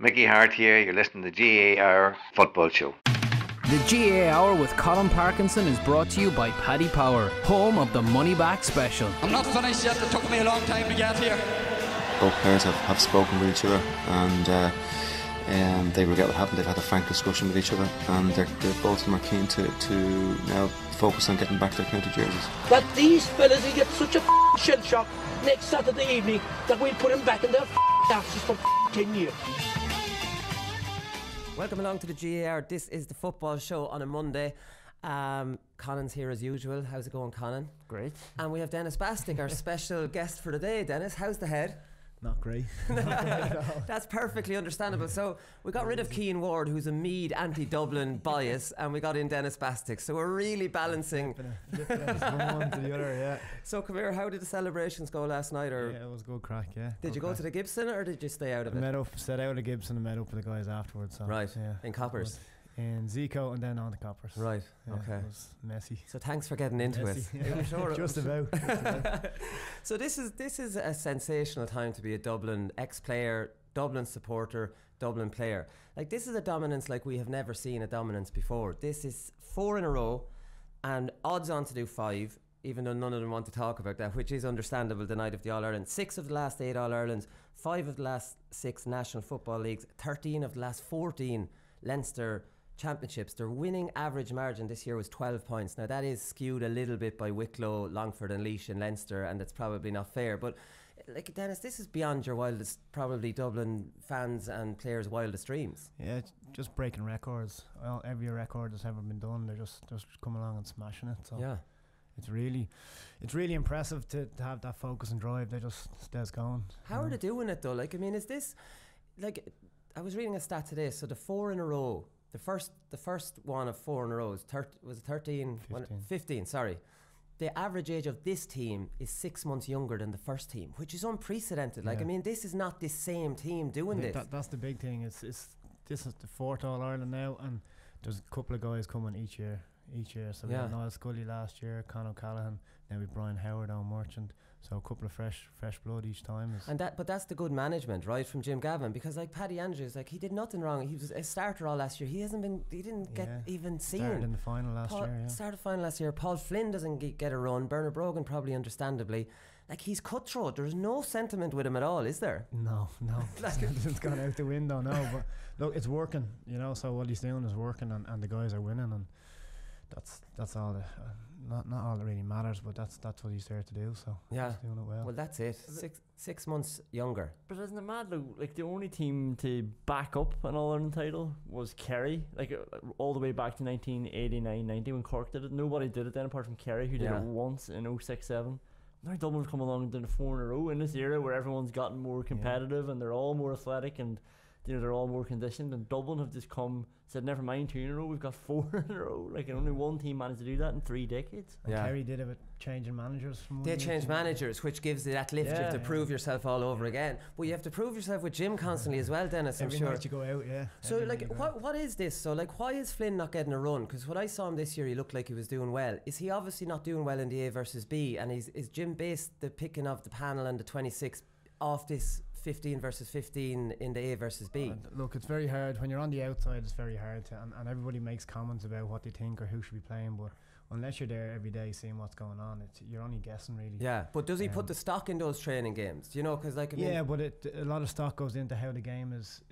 Mickey Hart here, you're listening to GAA Hour Football Show. The GAA Hour with Colin Parkinson is brought to you by Paddy Power, home of the Money Back Special. I'm not finished yet, it took me a long time to get here. Both players have spoken with each other, and they regret what happened. They've had a frank discussion with each other, and they're both of them are keen to now focus on getting back their county jerseys. That these fellas will get such a shell shock next Saturday evening that we'll put them back in their asses for 10 years. Welcome along to the GAA Hour. This is the football show on a Monday. Conan's here as usual. How's it going, Conan? Great. And we have Denis Bastick, our special guest for the day. Denis, how's the head? Not great. That's perfectly understandable. So we got rid of Cian Ward, who's a Meath anti-Dublin bias, and we got in Denis Bastick. So we're really balancing. Flipping it from one to the other, yeah. So come here, how did the celebrations go last night? Or Yeah, it was good crack, yeah. did you go to the Gibson or did you stay out of it? Met up, set out of Gibson and met up with the guys afterwards. So, Right, yeah, in Coppers. In Zico and then on the Coppers. Right, Yeah, okay. It was messy. So thanks for getting into it. Yeah. I'm sure Just about. So this is a sensational time to be a Dublin ex-player, Dublin supporter, Dublin player. Like, this is a dominance like we have never seen a dominance before. This is 4 in a row and odds on to do 5, even though none of them want to talk about that, which is understandable the night of the All-Ireland. 6 of the last 8 All-Irelands, 5 of the last 6 National Football Leagues, 13 of the last 14 Leinster Championships. Their winning average margin this year was 12 points. Now that is skewed a little bit by Wicklow, Longford and Laois in Leinster, and it's probably not fair, but like, Denis, this is beyond your wildest, probably Dublin fans and players' wildest dreams. Yeah, it's just breaking records. Well, every record that's ever been done, they're just coming along and smashing it. So Yeah. it's really impressive to have that focus and drive. They just stays going. How are they doing it though? Like, I mean, is this, like, I was reading a stat today, so the 4 in a row, the first one of 4 in a row was 13, 15, sorry. The average age of this team is 6 months younger than the first team, which is unprecedented. Like, I mean, this is not the same team doing this. That's the big thing. This is the 4th All-Ireland now, and there's a couple of guys coming each year. So we had Niall Scully last year, Conor O'Callaghan, now with Brian Howard on Merchant. So a couple of fresh blood each time. But that's the good management, right, from Jim Gavin, because like Paddy Andrews, like, he did nothing wrong. He was a starter all last year. He didn't get even seen. Started in the final last year. Yeah. Started final last year. Paul Flynn doesn't get a run. Bernard Brogan probably understandably. Like, he's cutthroat. There's no sentiment with him at all, is there? No. It's gone out the window now. But look, it's working. So what he's doing is working, and the guys are winning, and that's all. Not all that really matters, but that's what he's there to do. So yeah, he's doing it well. Well, that's it. Six months younger. But isn't it mad? Like the only team to back up an All-Ireland title was Kerry. Like all the way back to 1989-90 when Cork did it. Nobody did it then apart from Kerry, who did it once in 06-07. Now Dublin have come along and done 4 in a row in this era where everyone's gotten more competitive and they're all more athletic and they're all more conditioned, and Dublin have just said never mind 2 in a row, we've got 4 in a row. Like, and only one team managed to do that in 3 decades. And Kerry did it with changing managers from They changed managers, which gives you that lift. You have to prove yourself all over again. But you have to prove yourself with Jim constantly as well, Denis, I'm sure. Every night you go out, yeah. So like, what is this? So like, why is Flynn not getting a run? Because when I saw him this year, he looked like he was doing well. Is he obviously not doing well in the A versus B? And is Jim based the picking of the panel and the 26 off this 15 versus 15 in the A versus B? Look, it's very hard when you're on the outside. It's very hard to, and everybody makes comments about what they think or who should be playing, but unless you're there every day seeing what's going on, you're only guessing really. Yeah, but does he put the stock in those training games? Do you know? Because like, I mean, but a lot of stock goes into how the game is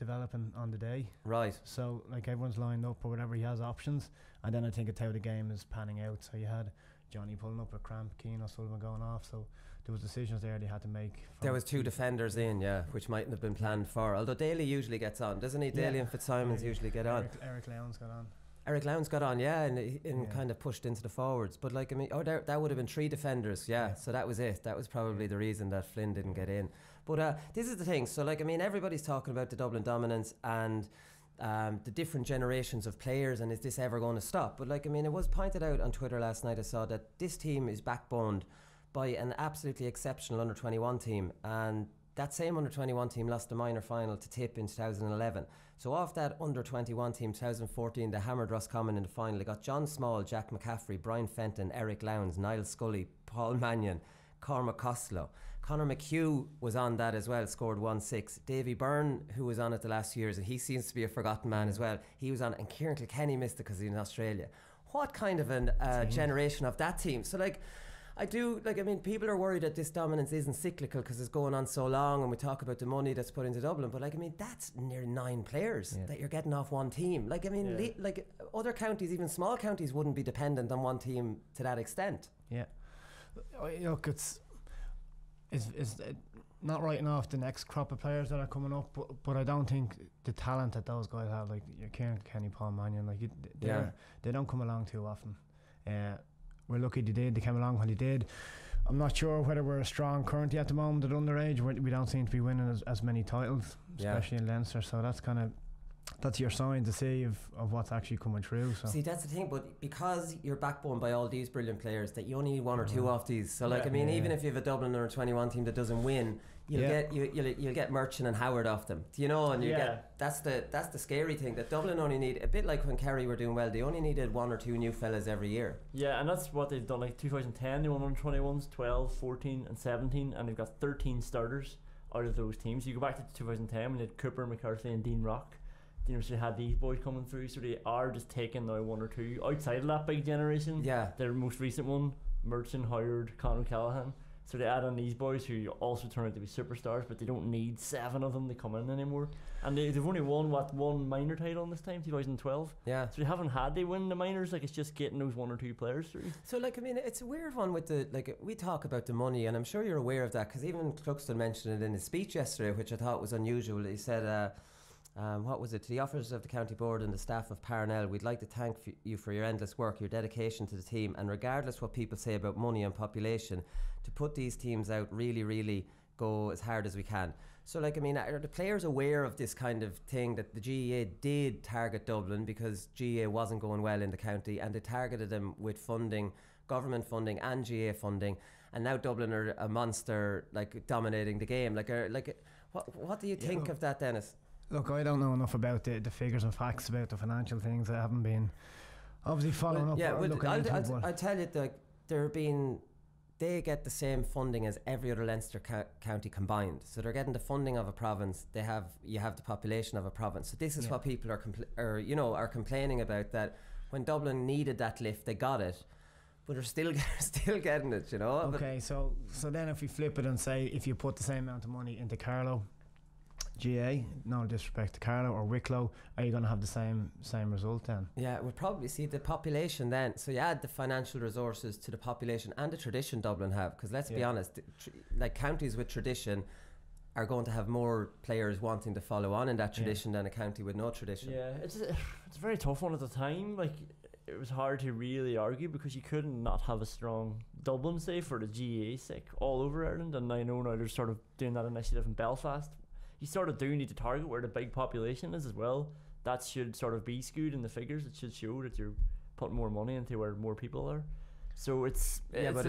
developing on the day. Right. So like, everyone's lined up or whatever, he has options, and then I think it's how the game is panning out. So you had Johnny pulling up a cramp, Keane O'Sullivan going off, so there was decisions there they had to make. There was 2 defenders in, which mightn't have been planned for. Although Daly usually gets on, doesn't he? Daly and Fitzsimons usually get on. Eric Lowndes got on. Eric Lowndes got on, and kind of pushed into the forwards. But like, I mean, that would have been 3 defenders, so that was it. That was probably the reason that Flynn didn't get in. But this is the thing. So like, I mean, everybody's talking about the Dublin dominance and the different generations of players, and is this ever going to stop? But like, I mean, it was pointed out on Twitter last night, I saw that this team is backboned by an absolutely exceptional under-21 team, and that same under-21 team lost the minor final to Tip in 2011. So off that under-21 team, 2014, they hammered Roscommon in the final. They got John Small, Jack McCaffrey, Brian Fenton, Eric Lowndes, Niall Scully, Paul Mannion, Cormac Costello. Conor McHugh was on that as well, scored 1-6. Davy Byrne, who was on it the last few years, and he seems to be a forgotten man as well, he was on it, and Kieran Kilkenny missed it because he's in Australia. What kind of a generation of that team? So like, people are worried that this dominance isn't cyclical because it's going on so long, and we talk about the money that's put into Dublin, but that's near 9 players that you're getting off one team. Other counties, even small counties, wouldn't be dependent on one team to that extent. Yeah. Look, it's not writing off the next crop of players that are coming up, but I don't think the talent that those guys have, like your Kieran Kenny, Paul Mannion, they don't come along too often. We're lucky they came along when they did. I'm not sure whether we're strong currently at the moment at underage. We don't seem to be winning as many titles, especially in Leinster, so that's your sign to see of what's actually coming through. So. See, that's the thing, but because you're backboned by all these brilliant players, that you only need 1 or 2 off these. So even if you have a Dublin or a 21 team that doesn't win, you'll get Merchant and Howard off them, and you get that's the scary thing, that Dublin only need, a bit like when Kerry were doing well, they only needed 1 or 2 new fellas every year. Yeah, and that's what they've done. Like 2010 they won under 21s, 12, 14 and 17, and they've got 13 starters out of those teams. You go back to 2010 when they had Cooper, McCarthy and Dean Rock. So they had these boys coming through, so they are just taking now 1 or 2 outside of that big generation. Their most recent one, Merchant, Howard, Conor Callahan. So they add on these boys who also turn out to be superstars, but they don't need 7 of them to come in anymore. And they've only won one minor title in this time, 2012. So they haven't had to win the minors. Like, it's just getting those 1 or 2 players through. So it's a weird one with we talk about the money, and I'm sure you're aware of that, because even Cluxton mentioned it in his speech yesterday, which I thought was unusual. He said, what was it? To the officers of the County Board and the staff of Parnell, we'd like to thank you for your endless work, your dedication to the team, and regardless what people say about money and population, to put these teams out, really, really go as hard as we can. So are the players aware of this kind of thing, that the GAA did target Dublin because GAA wasn't going well in the county, and they targeted them with funding, government funding and GAA funding, and now Dublin are a monster, dominating the game. What do you think of that, Dennis? Look, I don't know enough about the figures and facts about the financial things. I haven't been obviously following up. Yeah, I'll tell you, they get the same funding as every other Leinster county combined. So they're getting the funding of a province. You have the population of a province. So this is what people are complaining about, that when Dublin needed that lift, they got it, but they're still getting it. Okay, so then if we flip it and say, if you put the same amount of money into Carlow, GA, no disrespect to Carlow or Wicklow, are you going to have the same result then? Yeah, we'll probably see the population then. So you add the financial resources to the population and the tradition Dublin have, because let's be honest, counties with tradition are going to have more players wanting to follow on in that tradition than a county with no tradition. Yeah, it's a very tough one at the time. It was hard to really argue, because you couldn't not have a strong Dublin, say, for the GAA sake all over Ireland. And I know now they're sort of doing that initiative in Belfast. You sort of do need to target where the big population is as well. That should sort of be skewed in the figures. It should show that you're putting more money into where more people are. So it's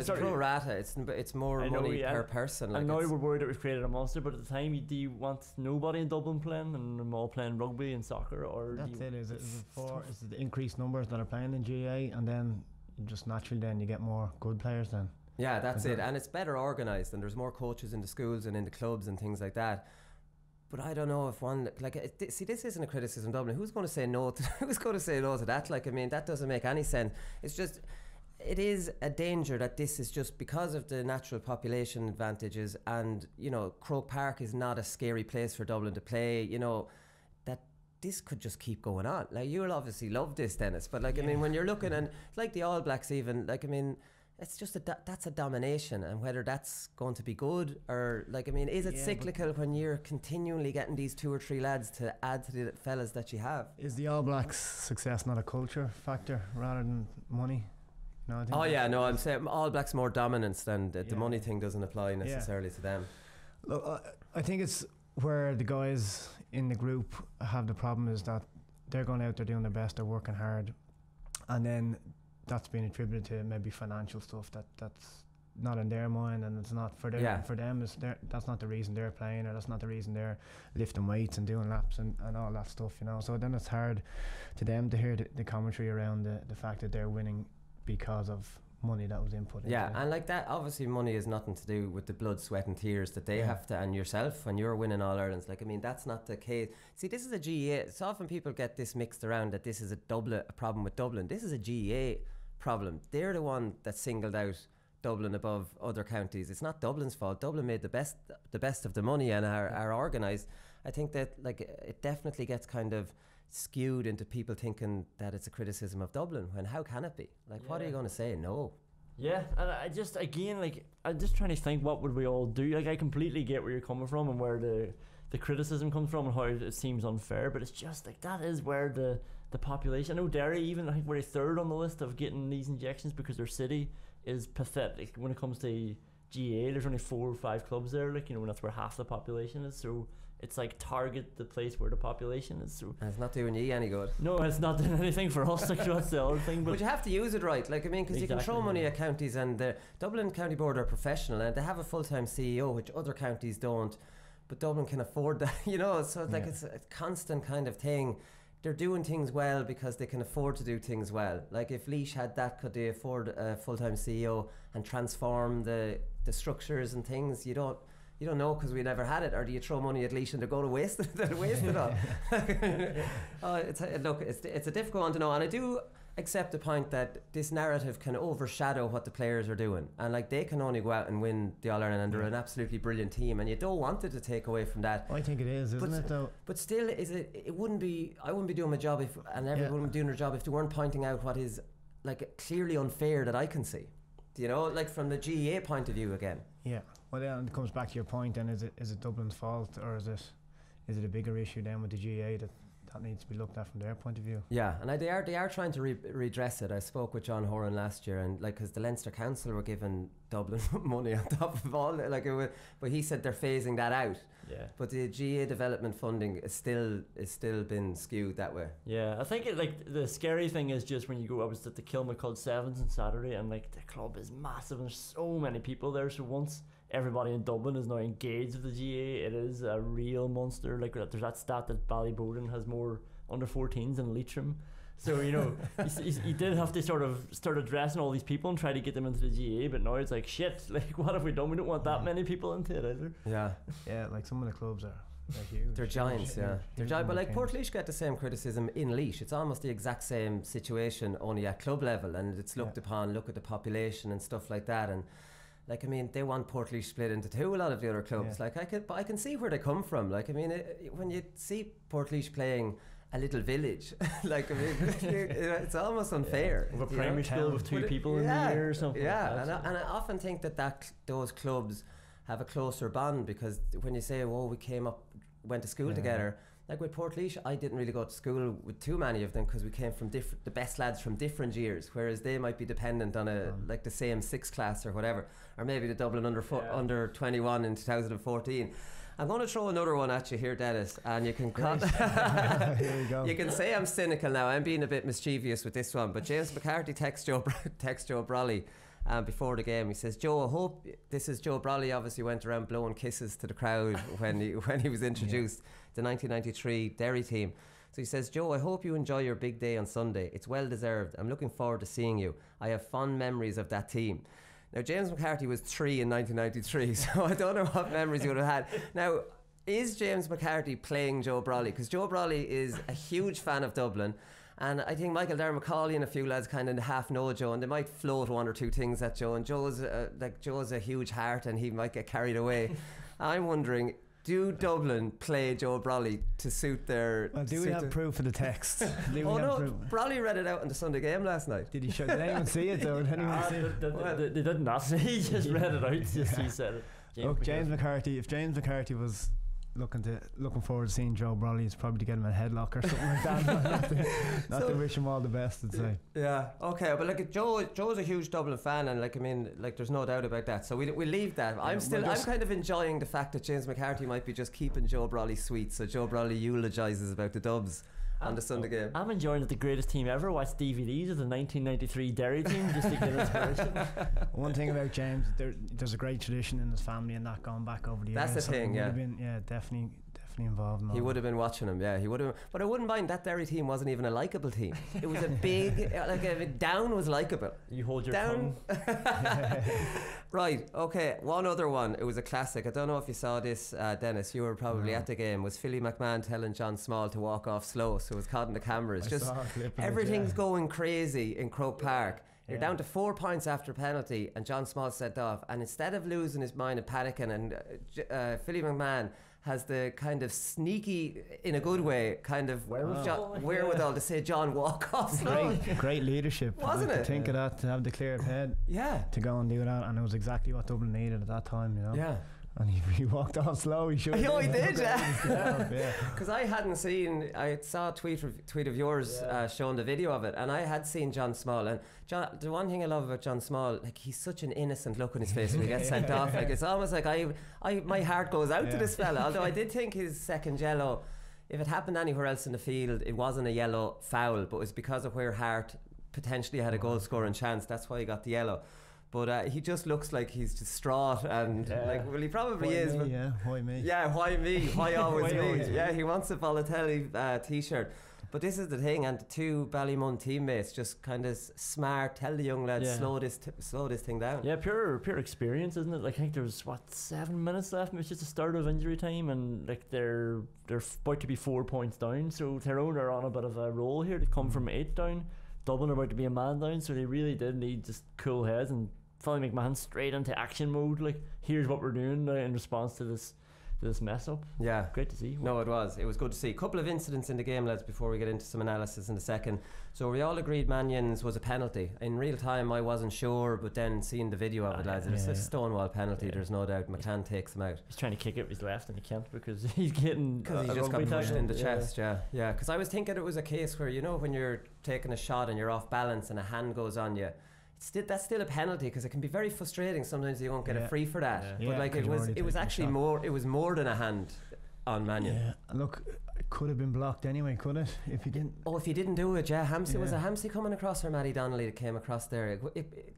pro rata. It's more money per person. I know we were worried it was created a monster, but at the time, do you want nobody in Dublin playing and them all playing rugby and soccer, or that's it? Is it the increased numbers that are playing in GAA, and then just naturally then you get more good players then? Yeah, that's it, and it's better organised, and there's more coaches in the schools and in the clubs and things like that. But I don't know if this isn't a criticism of Dublin. Who's going to say no to that? That doesn't make any sense. It's just, it is a danger that this is just because of the natural population advantages, and Croke Park is not a scary place for Dublin to play, that this could just keep going on. You'll obviously love this, Dennis, but when you're looking, and the All Blacks even, it's just that's a domination, and whether that's going to be good or is it cyclical when you're continually getting these 2 or 3 lads to add to the fellas that you have? Is the All Blacks success not a culture factor rather than money? I'm saying All Blacks more dominance than the money thing doesn't apply necessarily to them. Look, I think it's where the guys in the group have the problem, is that they're going out there doing their best, they're working hard, and then that's been attributed to maybe financial stuff that's not in their mind, and it's not for them. For them, that's not the reason they're playing, or that's not the reason they're lifting weights and doing laps and all that stuff. So then it's hard to them to hear the commentary around the fact that they're winning because of money that was input. Yeah, into it. and like that, obviously money is nothing to do with the blood, sweat and tears that they have to, and yourself when you're winning All-Irelands. Like, I mean, that's not the case. See, this is a GAA. It's often people get this mixed around that this is a problem with Dublin. This is a GAA problem. They're the one that singled out Dublin above other counties. It's not Dublin's fault. Dublin made the best of the money and are organised. I think that like it definitely gets kind of skewed into people thinking that it's a criticism of Dublin, when how can it be? Like, what are you going to say? No. Yeah, and I just, again, like, I'm just trying to think, what would we all do? Like, I completely get where you're coming from and where the criticism comes from and how it seems unfair, but it's just like, that is where the population, I know Derry even, I think we're third on the list of getting these injections because their city is pathetic when it comes to GAA. There's only 4 or 5 clubs there, like, you know, and that's where half the population is, so it's like target the place where the population is. So and it's not doing you any good. No, it's not doing anything for us. Like, that's the other thing. But you have to use it right. Like, I mean, because you can throw money at counties, and the Dublin County Board are professional and they have a full-time CEO, which other counties don't. But Dublin can afford that, you know. So it's like it's a constant kind of thing. They're doing things well because they can afford to do things well. Like, if Laois had that, could they afford a full-time CEO and transform the structures and things? You don't know, because we never had it. Or do you throw money at Laois and they're going to waste it? They'll waste it all. It's a difficult one to know, and I do accept the point that this narrative can overshadow what the players are doing, and like they can only go out and win the All-Ireland, and they're an absolutely brilliant team, and you don't want it to take away from that. I think it is, isn't it though? But still, it wouldn't be, I wouldn't be doing my job if, and everyone wouldn't be doing their job if they weren't pointing out what is like clearly unfair that I can see. You know, like from the GAA point of view again. Yeah. Well, then it comes back to your point. And is it Dublin's fault, or is it a bigger issue then with the GAA that needs to be looked at from their point of view? Yeah, and they are trying to redress it. I spoke with John Horan last year, and like, because the Leinster Council were giving Dublin money on top of all, like, but he said they're phasing that out. Yeah. But the GAA development funding is still been skewed that way. Yeah, I think the scary thing is just when you go. I was at the Kilmacud Sevens on Saturday, and like the club is massive, and there's so many people there. So once everybody in Dublin is now engaged with the GAA, it is a real monster. Like, there's that stat that Ballyboden has more under 14s than Leitrim. So, you know, you did have to sort of start addressing all these people and try to get them into the GAA, but now it's like, shit, like, what have we done? We don't want that many people into it either. Yeah, like some of the clubs they're huge. They're giants, they're giant. But like Portlaoise get the same criticism in Laois. It's almost the exact same situation, only at club level, and it's looked upon, look at the population and stuff like that. And like, I mean, they want Portlaoise split into two, a lot of the other clubs. Like, I can see where they come from. Like, I mean, when you see Portlaoise playing a little village, like, I mean, it's almost unfair. With a primary school with 2 people in the year or something. Yeah, and I often think that those clubs have a closer bond, because when you say, well, we went to school together, like with Portlaoise, I didn't really go to school with too many of them, because we came from the best lads from different years, whereas they might be dependent on like the same 6th class or whatever, or maybe the Dublin under 21 in 2014. I'm going to throw another one at you here, Dennis, and you can here we go. You can say I'm cynical now. I'm being a bit mischievous with this one, but James McCarthy texts Joe Brolly before the game. He says, Joe, I hope, this is Joe Brolly, obviously went around blowing kisses to the crowd when he was introduced the 1993 Derry team. So he says, Joe, I hope you enjoy your big day on Sunday. It's well deserved. I'm looking forward to seeing you. I have fond memories of that team. Now, James McCarthy was 3 in 1993, so I don't know what memories he would have had. Now, is James McCarthy playing Joe Brolly? Because Joe Brolly is a huge fan of Dublin, and I think Michael Darmacaulay and a few lads kind of half know Joe, and they might float 1 or 2 things at Joe, and Joe's a huge heart, and he might get carried away. I'm wondering, do Dublin play Joe Brolly to suit their... Well, do we have proof of the text? Brolly read it out in the Sunday game last night. Did he show? Did anyone see it though? Did anyone see it? They did not see it. He just read it out. He said it. James McCarthy. If James McCarthy was looking forward to seeing Joe Brolly, it's probably to get him a headlock or something like that. not to wish him all the best, I'd say. Yeah, okay, but like Joe's a huge Dublin fan, and like, I mean, like, there's no doubt about that. So we leave that. I'm kind of enjoying the fact that James McCarthy might be just keeping Joe Brolly sweet, so Joe Brolly eulogises about the Dubs on the Sunday game. I'm enjoying that the greatest team ever watched DVDs of the 1993 Derry team just to get inspiration. One thing about James, there's a great tradition in his family and that going back over the years. That's the thing, definitely definitely involved in all He would that. have been watching him, yeah. He would have, but I wouldn't mind that Derry team wasn't even a likeable team. It was a big, Down was likeable. You hold your Down. tongue. Right, okay. One other one. It was a classic. I don't know if you saw this, Dennis. You were probably at the game. Was Philly McMahon telling John Small to walk off slow, so it was caught in the cameras. I Just saw a clip of it, everything's yeah. going crazy in Croke Park. You're Yeah. down to 4 points after penalty, and John Small sent off. And instead of losing his mind and panicking, and Philly McMahon has the kind of sneaky, in a good way, kind of wherewithal to say, John, walk off slow. Great leadership. Wasn't To it? think of that, to have the clear head, Yeah. to go and do that, and it was exactly what Dublin needed at that time, you know. Yeah. And he walked off slow. He should. Oh, he did, yeah. Because I hadn't seen, I saw a tweet of yours showing the video of it, and I had seen John Small. And John, the one thing I love about John Small, like, he's such an innocent look on his face when he gets sent off. Like, it's almost like my heart goes out to this fella. Although I did think his second yellow, if it happened anywhere else in the field, it wasn't a yellow foul, but it was because of where Hart potentially had a goal scoring chance. That's why he got the yellow. But he just looks like he's distraught, and well, he probably Why is. me, But yeah, why me? yeah, why me? Why always Why me? always me? Yeah, he wants a Balotelli t-shirt. But this is the thing, and the two Ballymun teammates just kind of smart, tell the young lads, slow this thing down. Yeah, pure experience, isn't it? Like, I think there's 7 minutes left. It's just the start of injury time, and like they're about to be 4 points down. So Tyrone are on a bit of a roll here. They come from 8 down. Dublin are about to be a man down, so they really did need just cool heads and Philly McMahon straight into action mode. Like, here's what we're doing now in response to this mess up. Yeah. Great to see. No, it was good to see. A couple of incidents in the game, lads, before we get into some analysis in a second. So we all agreed Mannion's was a penalty. In real time I wasn't sure, but then seeing the video of it, lads, it's a stonewall penalty, there's no doubt. McCann takes him out. He's trying to kick it with his left and he can't because he's getting Because he's just got pushed in the chest. Yeah. Because I was thinking it was a case where, you know, when you're taking a shot and you're off balance and a hand goes on you, that's still a penalty, because it can be very frustrating. Sometimes you won't get a free for that. But like, it was actually more than a hand on Mannion. Yeah, look, it could have been blocked anyway, could it? If you didn't. Oh, if you didn't do it, Hamsey was a Hamsey coming across, or Matty Donnelly that came across there.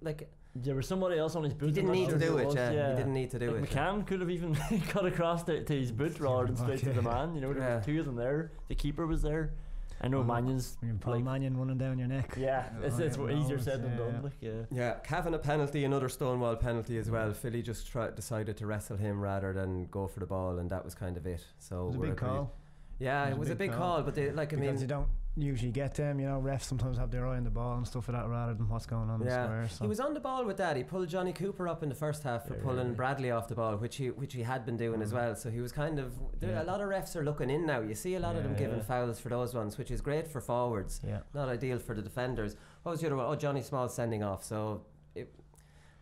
Like, there was somebody else on his boot. He didn't need to do it. He didn't need to do it. McCann could have even cut across to his boot rather than straight to the man. You know, there was two of them there. The keeper was there. I know Mannion's like Mannion running down your neck. Yeah, it's easier said than done. Like, yeah, Cavan a penalty, another Stonewall penalty as well. Philly just decided to wrestle him rather than go for the ball, and that was kind of it. So it was a big call. Yeah, it was a big call, but they, like, I mean, because you don't usually get them, you know. Refs sometimes have their eye on the ball and stuff like that rather than what's going on in the square. So. He was on the ball with that. He pulled Johnny Cooper up in the first half for pulling Bradley off the ball, which he had been doing as well. So he was kind of a lot of refs are looking in now. You see a lot of them giving fouls for those ones, which is great for forwards. Not ideal for the defenders. What was the other one? Oh, Johnny Small sending off. So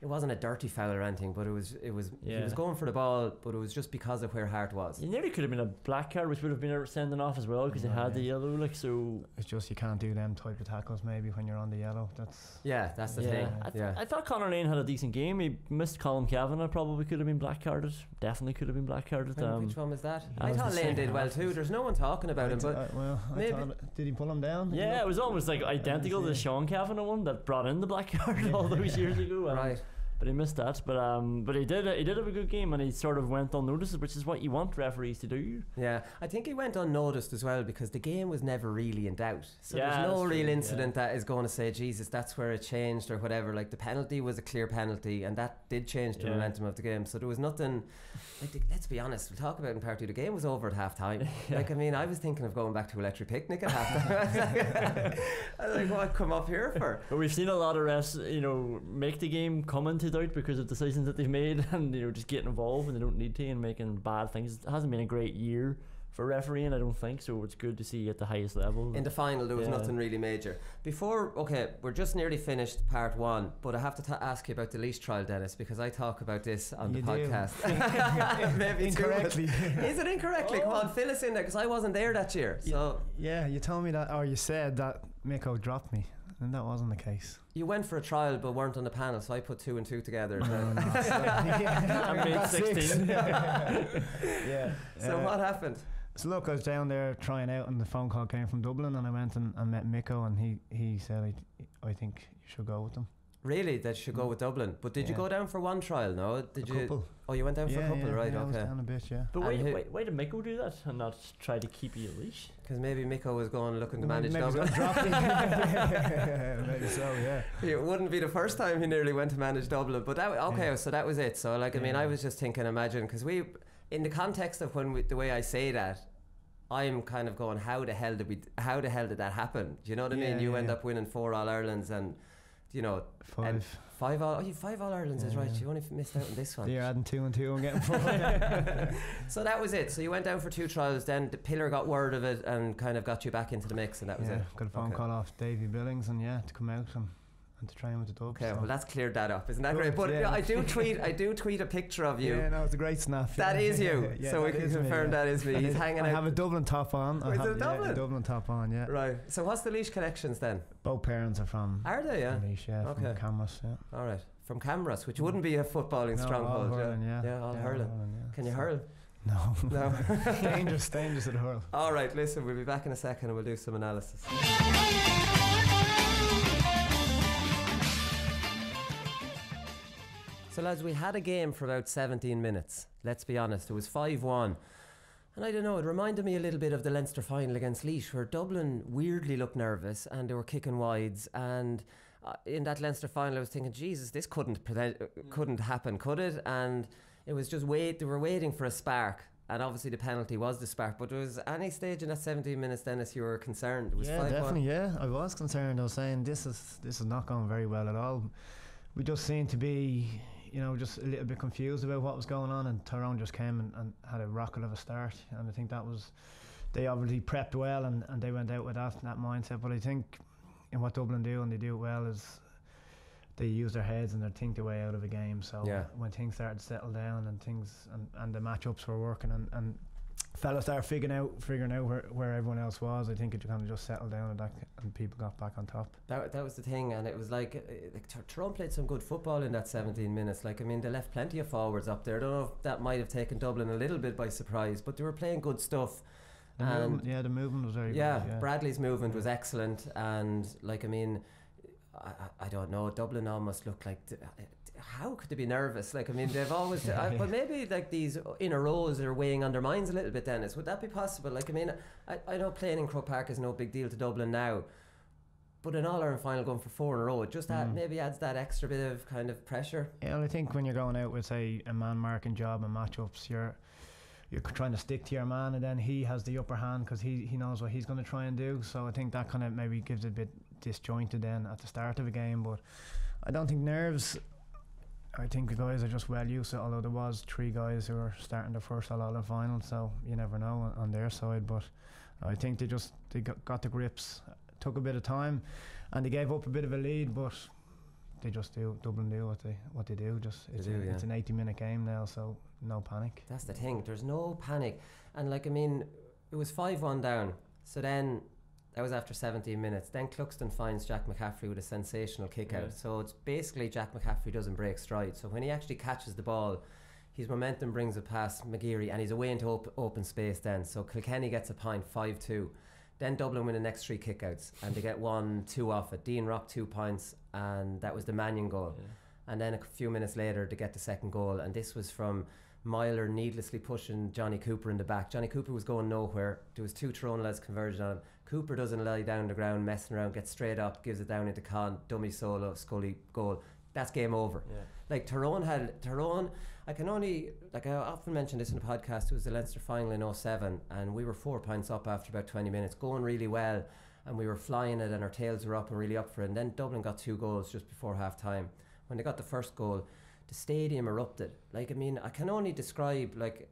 it wasn't a dirty foul or anything, but it was he was going for the ball, but it was just because of where Hart was. It nearly could have been a black card, which would have been a sending off as well, because it had the yellow. Like, so it's just you can't do them type of tackles maybe when you're on the yellow. That's the thing. I thought Conor Lane had a decent game. He missed Colin Kavanagh, probably could have been black carded. Definitely could have been black carded. Which one was that? I thought Lane did well too. There's no one talking about him, but did he pull him down? Yeah, it was almost like identical to the Sean Kavanagh one that brought in the black card all those years ago. Right. But he missed that. But he did have a good game, and he sort of went unnoticed, which is what you want referees to do. Yeah, I think he went unnoticed as well because the game was never really in doubt. So there's no real incident that is going to say, Jesus, that's where it changed or whatever. Like, the penalty was a clear penalty, and that did change the momentum of the game. So there was nothing. Like, let's be honest, we'll talk about it in part two. The game was over at half time. Like, I mean, I was thinking of going back to Electric Picnic at half time. I was like, what I'd come up here for? But we've seen a lot of refs, you know, make the game come into doubt because of decisions that they've made, and, you know, just get involved when they don't need to and making bad things. It hasn't been a great year for refereeing, I don't think, so it's good to see at the highest level. In the final there was nothing really major. We're just nearly finished part one, but I have to ask you about the leash trial, Dennis, because I talk about this on the podcast. Maybe incorrectly. Is it incorrectly? Come on, fill us in there, because I wasn't there that year. So yeah, you told me that, or you said that Miko dropped me, and that wasn't the case. You went for a trial but weren't on the panel, so I put 2 and 2 together. I made 16. So what happened? So look, I was down there trying out, and the phone call came from Dublin, and I went and met Miko, and he said, I think you should go with them. Really, that should go with Dublin. But did you go down for one trial? No, did you? Couple. Oh, you went down for a couple, right? Yeah, okay. I was down a bit, yeah. But why did Miko do that and not try to keep you a leash? Because maybe Miko was going looking to manage Dublin. Maybe so, yeah. It wouldn't be the first time he nearly went to manage Dublin. But so that was it. So like, I mean, I was just thinking, imagine, because in the context of the way I say that, I'm kind of going, how the hell did that happen? Do you know what I mean? You end up winning 4 All-Irelands and, you know, five All-Irelands is right. You only missed out on this one. You're adding 2 and 2 and getting 4. So that was it. So you went down for 2 trials. Then the Pillar got word of it and kind of got you back into the mix, and that was it. Got a phone call off Davy Billings and to come out and to train with the Dubs. Okay, well that's cleared that up, isn't that great? But I do tweet a picture of you. Yeah, no, it's a great snap. That is you. So we can confirm that is me. He's hanging out. I have a Dublin top on. Is it a Dublin? A Dublin top on, yeah. Right. So what's the Laois connections then? Both parents are from. Are they? Yeah. Laois, from Camras, yeah. All right. From Camras, which wouldn't be a footballing stronghold. All hurling, yeah. All hurling. Can you hurl? No. No. dangerous at the hurl. All right, listen, we'll be back in a second and we'll do some analysis. So lads, we had a game for about 17 minutes. Let's be honest, it was 5-1. And I don't know, it reminded me a little bit of the Leinster final against Laois, where Dublin weirdly looked nervous and they were kicking wides. And in that Leinster final, I was thinking, Jesus, this couldn't happen, could it? And it was just they were waiting for a spark. And obviously the penalty was the spark. But there was any stage in that 17 minutes, Dennis, you were concerned? It was 5-1. Definitely, I was concerned. I was saying, this is not going very well at all. We just seemed to be, just a little bit confused about what was going on, and Tyrone just came and had a rocket of a start, and I think that was, they obviously prepped well and they went out with that mindset. But I think in what Dublin do, and they do it well, is they use their heads and they think their way out of a game. So when things started to settle down and things and the matchups were working and fellas started figuring out where everyone else was, I think it kind of just settled down and people got back on top. That was the thing, and it was like Tyrone played some good football in that 17 minutes. Like, I mean, they left plenty of forwards up there. I don't know if that might have taken Dublin a little bit by surprise, but they were playing good stuff. The movement was very good. Yeah, Bradley's movement was excellent, and like, I mean, I don't know, Dublin almost looked like how could they be nervous? Like, I mean, they've always but maybe like these inner rows are weighing on their minds a little bit, Dennis. Would that be possible? Like, I mean, I know playing in Croke Park is no big deal to Dublin now, but an All-Ireland final going for 4 in a row, it just maybe adds that extra bit of kind of pressure. Yeah, well, I think when you're going out with, say, a man marking job and matchups, you're trying to stick to your man, and then he has the upper hand because he knows what he's going to try and do. So I think that kind of maybe gives it a bit disjointed then at the start of a game. But I don't think nerves. I think the guys are just well used to it, although there was 3 guys who were starting their first All-Ireland final, so you never know on their side. But I think they got the grips. Took a bit of time, and they gave up a bit of a lead, but they just do. Dublin do what they do. It's an 80-minute game now, so no panic. That's the thing. There's no panic, and like, I mean, it was 5-1 down. So then that was after 17 minutes. Then Cluxton finds Jack McCaffrey with a sensational kick out. So it's basically Jack McCaffrey doesn't break stride. So when he actually catches the ball, his momentum brings it past McGeary, and he's away into open space then. So Kilkenny gets a point, 5-2. Then Dublin win the next 3 kickouts, and they get 1-2 off it. Dean Rock 2 points, and that was the Mannion goal. And then a few minutes later they get the second goal, and this was from Myler needlessly pushing Johnny Cooper in the back. Johnny Cooper was going nowhere. There was 2 Tyrone lads converged on him. Cooper doesn't lie down the ground messing around, gets straight up, gives it down into Con, dummy solo, Scully goal. That's game over. Like, Tyrone, I often mention this in the podcast, it was the Leinster final in 07, and we were 4 points up after about 20 minutes, going really well, and we were flying it, and our tails were up and really up for it. And then Dublin got 2 goals just before half time. When they got the first goal, the stadium erupted. Like, I mean, I can only describe, like,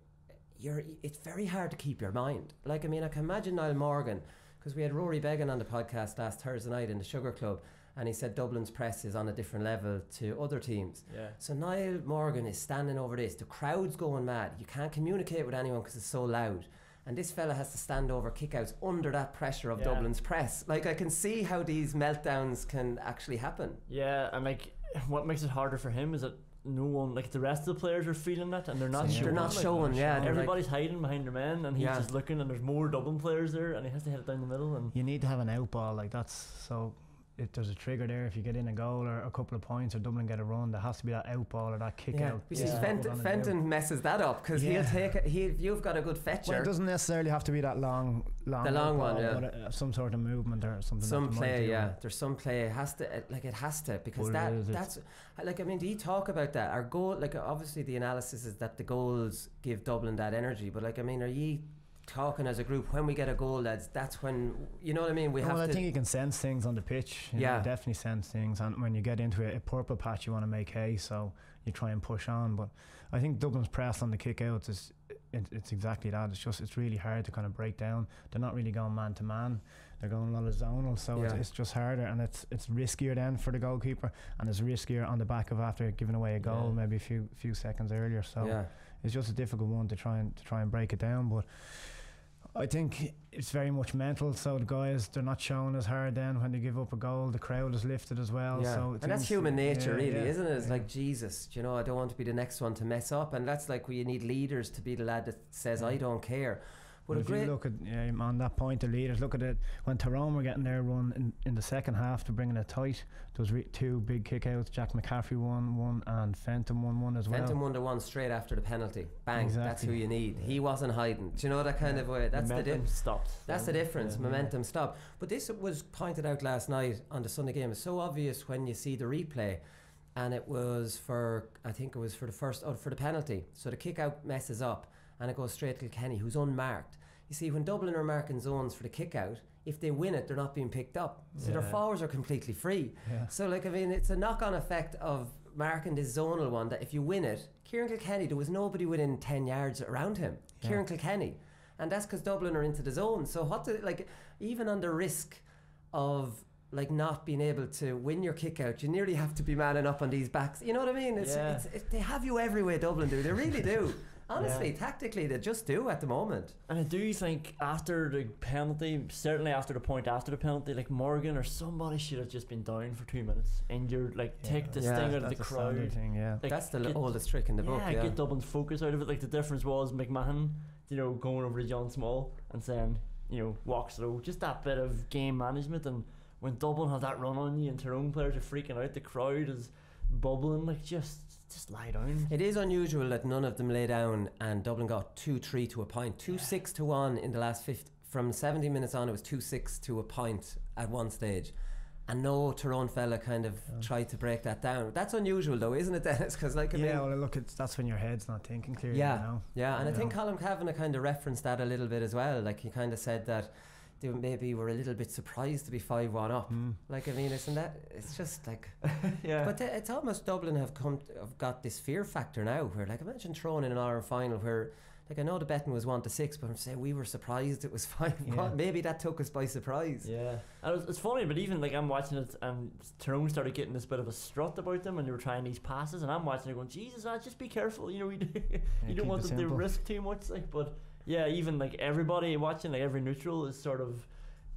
it's very hard to keep your mind. Like, I mean, I can imagine Niall Morgan, because we had Rory Beggan on the podcast last Thursday night in the Sugar Club, and he said Dublin's press is on a different level to other teams. So Niall Morgan is standing over this, the crowd's going mad, you can't communicate with anyone because it's so loud, and this fella has to stand over kickouts under that pressure of Dublin's press. Like, I can see how these meltdowns can actually happen. And like, what makes it harder for him is that no one, like, the rest of the players are feeling that, and they're not showing. Everybody's hiding behind their men, and he's just looking, and there's more Dublin players there, and he has to hit it down the middle. And you need to have an out ball, like, that's so. if there's a trigger there, if you get in a goal or a couple of points or Dublin get a run, there has to be that out ball or that kick out. You see, Fenton messes that up because he'll take it. You've got a good fetcher. Well, it doesn't necessarily have to be that long the long one, but some sort of movement or something. Some play, there's some play. It has to because that's like, I mean, do you talk about that? Our goal, like, obviously the analysis is that the goals give Dublin that energy, but like, I mean, are you talking as a group when we get a goal, lads? That's when, you know what I mean. I think you can sense things on the pitch. You definitely sense things, and when you get into a purple patch, you want to make hay, so you try and push on. But I think Dublin's press on the kick outs is it's exactly that. It's really hard to kind of break down. They're not really going man to man. They're going a lot of zonal, so it's just harder, and it's riskier then for the goalkeeper, and it's riskier on the back of after giving away a goal maybe a few seconds earlier. So it's just a difficult one to try and break it down. But I think it's very much mental, so the guys, they're not showing as hard then when they give up a goal. The crowd is lifted as well, so and that's human nature, really, isn't it? It's like, Jesus, you know, I don't want to be the next one to mess up, and that's like where you need leaders to be the lad that says, I don't care. But if you look at on that point, the leaders, look at it when Tyrone were getting their run in the second half to bringing it tight. There was two big kick-outs. Jack McCaffrey won one, and Fenton won one as well. Fenton won the one straight after the penalty. Bang, that's who you need. He wasn't hiding. Do you know that kind of way? That's momentum stopped. That's the difference. Momentum stopped. But this was pointed out last night on the Sunday game. It's so obvious when you see the replay, and it was for the penalty. So the kick-out messes up, and it goes straight to Kilkenny, who's unmarked. You see, when Dublin are marking zones for the kick-out, if they win it, they're not being picked up. So their forwards are completely free. So, like, I mean, it's a knock-on effect of marking this zonal one, that if you win it, Kieran Kilkenny, there was nobody within 10 yards around him. Kieran Kilkenny. And that's because Dublin are into the zone. So even on the risk of like not being able to win your kick out, you nearly have to be manning up on these backs. You know what I mean? They have you every way, Dublin do. They really do. Honestly, tactically, they just do at the moment. And I do think after the penalty, certainly after the point after the penalty, like Morgan or somebody should have just been down for 2 minutes, injured, like take the sting out of the crowd. Thing, that's the oldest trick in the book. Get Dublin's focus out of it. Like the difference was McMahon, going over to John Small and saying, walk slow. Just that bit of game management. And when Dublin have that run on you and Tyrone players are freaking out, the crowd is bubbling, like just lie down. It is unusual that none of them lay down, and Dublin got 2-3 to a point, 2-6 to 1 in the last 50. From 70 minutes on, it was 2-6 to a point at one stage, and no Tyrone fella kind of tried to break that down. That's unusual though, isn't it, Dennis? Because that's when your head's not thinking clearly. And I think Colin Kavanagh kind of referenced that a little bit as well. Like, he kind of said that they maybe were a little bit surprised to be 5-1 up. Like, I mean, isn't that? It's just like, But it's almost Dublin have got this fear factor now, where, like, imagine throwing in an Ireland final where, like, I know the betting was 1-6, but I'm saying we were surprised it was 5-1. Maybe that took us by surprise. Yeah, and it's funny, but even like I'm watching it, and Tyrone started getting this bit of a strut about them, and they were trying these passes, and I'm watching it going, Jesus, just be careful. You don't want them to risk too much, like, but. Yeah, even like everybody watching, like every neutral is sort of,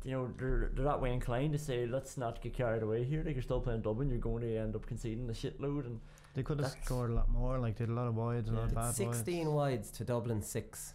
they're that way inclined to say, let's not get carried away here. Like, you're still playing Dublin, you're going to end up conceding a shitload, and they could have scored a lot more. Like, they did a lot of wides, a lot of bad 16 wides to Dublin 6.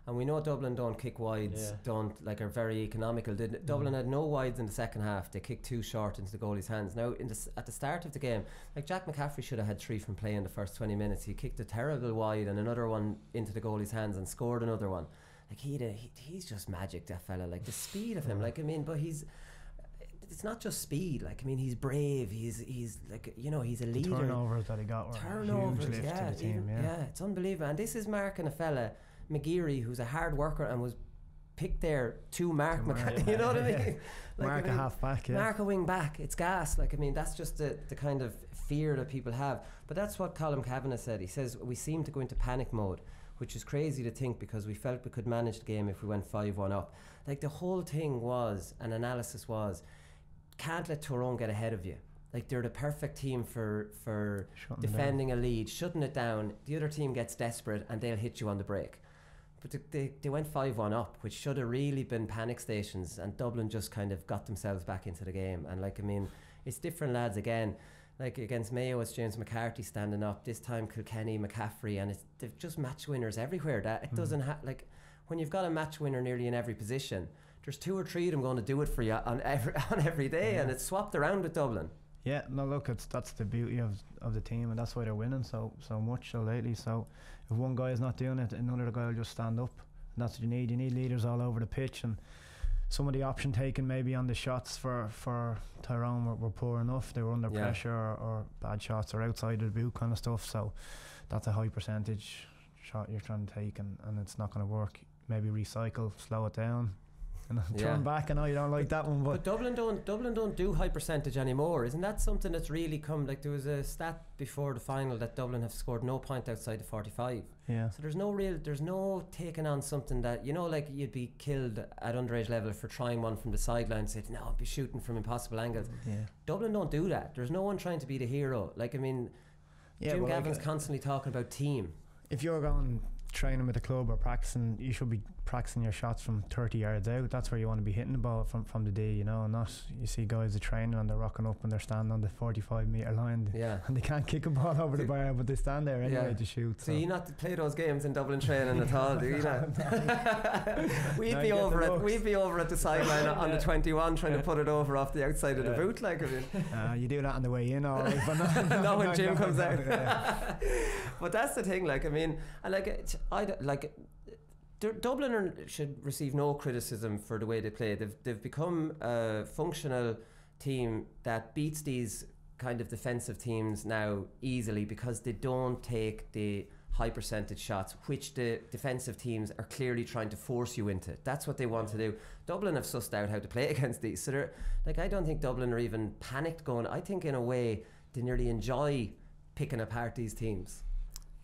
And we know Dublin don't kick wides, are very economical. Dublin had no wides in the second half. They kicked 2 short into the goalie's hands. Now, at the start of the game, like, Jack McCaffrey should have had 3 from play in the first 20 minutes. He kicked a terrible wide and another one into the goalie's hands and scored another one. Like, he's just magic, that fella. Like, the speed of him. Like, I mean, but it's not just speed. Like, I mean, he's brave. He's like, he's a leader. The turnovers that he got were a huge lift to the team. It's unbelievable. And this is marking a fella, McGeary, who's a hard worker and was picked there to mark McCarthy. You know what I mean? Like, mark a half back, mark a wing back. It's gas. Like, I mean, that's just the kind of fear that people have. But that's what Colin Kavanagh said. He says we seem to go into panic mode, which is crazy to think, because we felt we could manage the game if we went 5-1 up. Like, the whole thing was, an analysis was, can't let Tyrone get ahead of you. Like, they're the perfect team for defending a lead, shutting it down. The other team gets desperate and they'll hit you on the break. But they went 5-1 up, which should have really been panic stations, and Dublin just kind of got themselves back into the game. And, like, I mean, it's different lads again. Like, against Mayo, it's James McCarthy standing up. This time, Kilkenny, McCaffrey, and they've just match winners everywhere. That it doesn't have, like, when you've got a match winner nearly in every position, there's 2 or 3 of them going to do it for you on every day, and it's swapped around with Dublin. Yeah, no, look, that's the beauty of the team, and that's why they're winning so much so lately. So if one guy is not doing it, another guy will just stand up, and that's what you need. You need leaders all over the pitch, and some of the option taken maybe on the shots for Tyrone were poor enough. They were under pressure or bad shots or outside of the boot kind of stuff. So that's a high percentage shot you're trying to take, and it's not going to work. Maybe recycle, slow it down, and turn back. I know you don't like that one, but Dublin don't do high percentage anymore. Isn't that something that's really come? Like, there was a stat before the final that Dublin have scored no point outside the 45. Yeah. So there's no taking on something that, like you'd be killed at underage level for trying one from the sideline. Said no, I'd be shooting from impossible angles. Yeah. Dublin don't do that. There's no one trying to be the hero. Like, I mean, Jim Gavin's constantly talking about team. If you're going training with a club or practicing, you should be practicing your shots from 30 yards out. That's where you want to be hitting the ball from the D, and not you see guys are training and they're rocking up and they're standing on the 45-metre line, and they can't kick a ball over the bar, but they stand there anyway to shoot. So you not to play those games in Dublin training at all, do you? We'd be over at the sideline on the 21 trying to put it over off the outside of the boot, like, I mean. You do that on the way in, all right, but not when Jim comes out. But that's the thing, like, I mean, Dublin should receive no criticism for the way they play. They've become a functional team that beats these kind of defensive teams now easily, because they don't take the high percentage shots, which the defensive teams are clearly trying to force you into. That's what they want to do. Dublin have sussed out how to play against these. So they're, like, I don't think Dublin are even panicked going. I think in a way they nearly enjoy picking apart these teams.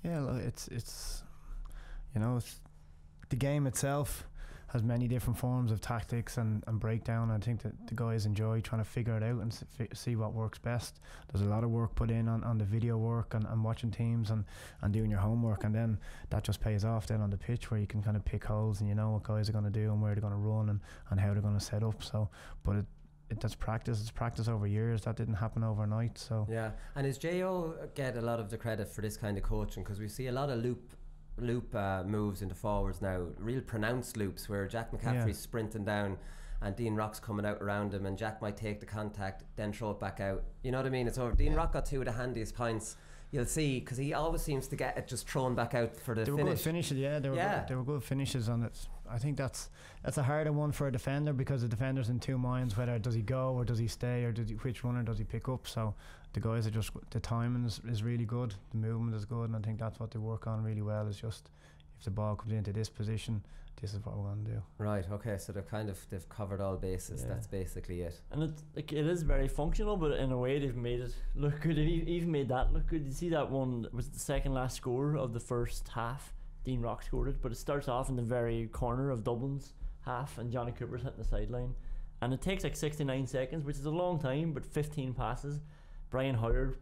Yeah, look, it's the game itself has many different forms of tactics and breakdown. I think that the guys enjoy trying to figure it out and see what works best. There's a lot of work put in on the video work and watching teams and doing your homework, and then that just pays off then on the pitch, where you can kind of pick holes and you know what guys are going to do and where they're going to run and how they're going to set up. So, but that's practice. It's practice over years. That didn't happen overnight. So yeah, and is JO get a lot of the credit for this kind of coaching? Because we see a lot of loop moves into forwards now, real pronounced loops where Jack McCaffrey's sprinting down and Dean Rock's coming out around him, and Jack might take the contact then throw it back out. You know what I mean? It's over. Dean Rock got 2 of the handiest points, you'll see, because he always seems to get it just thrown back out for the finish. They were good finishes, they were good finishes on it. I think that's a harder one for a defender, because the defender's in 2 minds, whether does he go or does he stay, or which runner does he pick up. So the guys are just, the timing is really good, the movement is good, and I think that's what they work on really well, is just if the ball comes into this position, this is what we're going to do. Right, okay, so they've covered all bases. That's basically it. And it is very functional, but in a way they've made it look good. They've even made that look good. You see that one was the second last score of the first half. Dean Rock scored it, but it starts off in the very corner of Dublin's half, and Johnny Cooper's hitting the sideline, and it takes like 69 seconds, which is a long time, but 15 passes. Brian Howard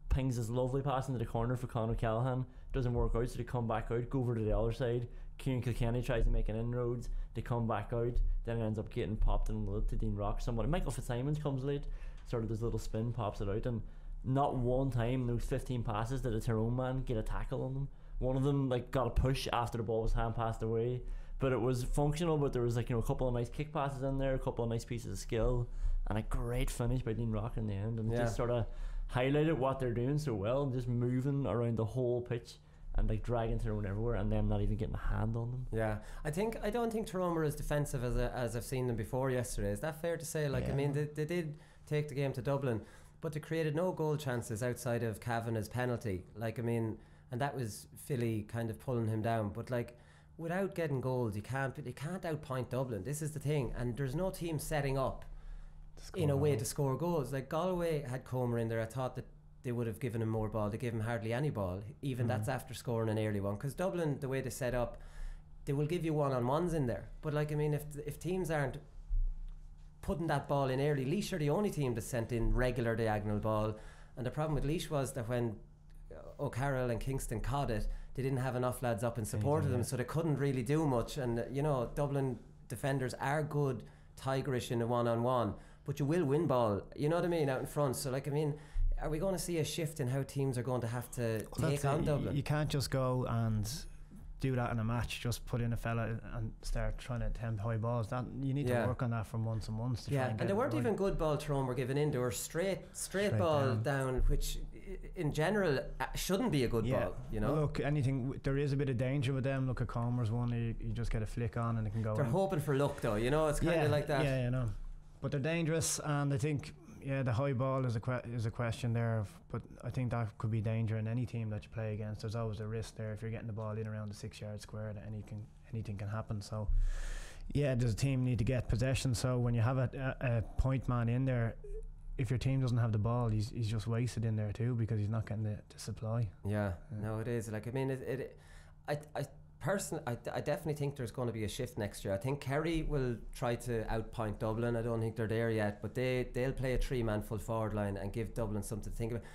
pings his lovely pass into the corner for Conor Callahan. Doesn't work out, so they come back out, go over to the other side. Kieran Kilkenny tries to make an inroads, they come back out, then it ends up getting popped in to Dean Rock. Michael Fitzsimons comes late, sort of this little spin, pops it out, and not one time in those 15 passes did a Tyrone man get a tackle on them. One of them got a push after the ball was hand passed away, but it was functional. But there was a couple of nice kick passes in there, a couple of nice pieces of skill, and a great finish by Dean Rock in the end, and just sort of highlighted what they're doing so well, and just moving around the whole pitch and dragging Tyrone everywhere, and them not even getting a hand on them. Yeah, I don't think Tyrone were as defensive as I've seen them before yesterday. Is that fair to say? I mean, they did take the game to Dublin, but they created no goal chances outside of Kavanagh's penalty. And that was Philly kind of pulling him down. But without getting goals, you can't outpoint Dublin. This is the thing, and there's no team setting up in a way to score goals. Galway had Comer in there. I thought that they would have given him more ball. They gave him hardly any ball. Even that's after scoring an early one. Because Dublin, the way they set up, they will give you one-on-ones in there. But if teams aren't putting that ball in early, Laois are the only team that sent in regular diagonal ball. And the problem with Laois was that when O'Carroll and Kingston caught it, they didn't have enough lads up in support of them, so they couldn't really do much. And Dublin defenders are good, tigerish in a one-on-one, but you will win ball, you know what I mean, out in front. So are we going to see a shift in how teams are going to have to take on Dublin? You can't just go and do that in a match. Just put in a fella and start trying to attempt high balls. That you need to work on that for months and months. To try and they weren't even good ball thrown were given in. They were straight ball down, which in general shouldn't be a good ball. You know. Well, look, there is a bit of danger with them. Look at Comer's one. You just get a flick on and it can go. They're hoping for luck, though. You know, it's kind of like that. Yeah, you know. But they're dangerous, and I think. Yeah, the high ball is a question there, but I think that could be danger in any team that you play against. There's always a risk there if you're getting the ball in around the 6-yard square that anything can happen. So, yeah, does a team need to get possession? So when you have a point man in there, if your team doesn't have the ball, he's just wasted in there too because he's not getting the supply. Yeah, no, it is. Like I mean, I definitely think there's going to be a shift next year. I think Kerry will try to outpoint Dublin. I don't think they're there yet, but they'll play a 3-man full forward line and give Dublin something to think about.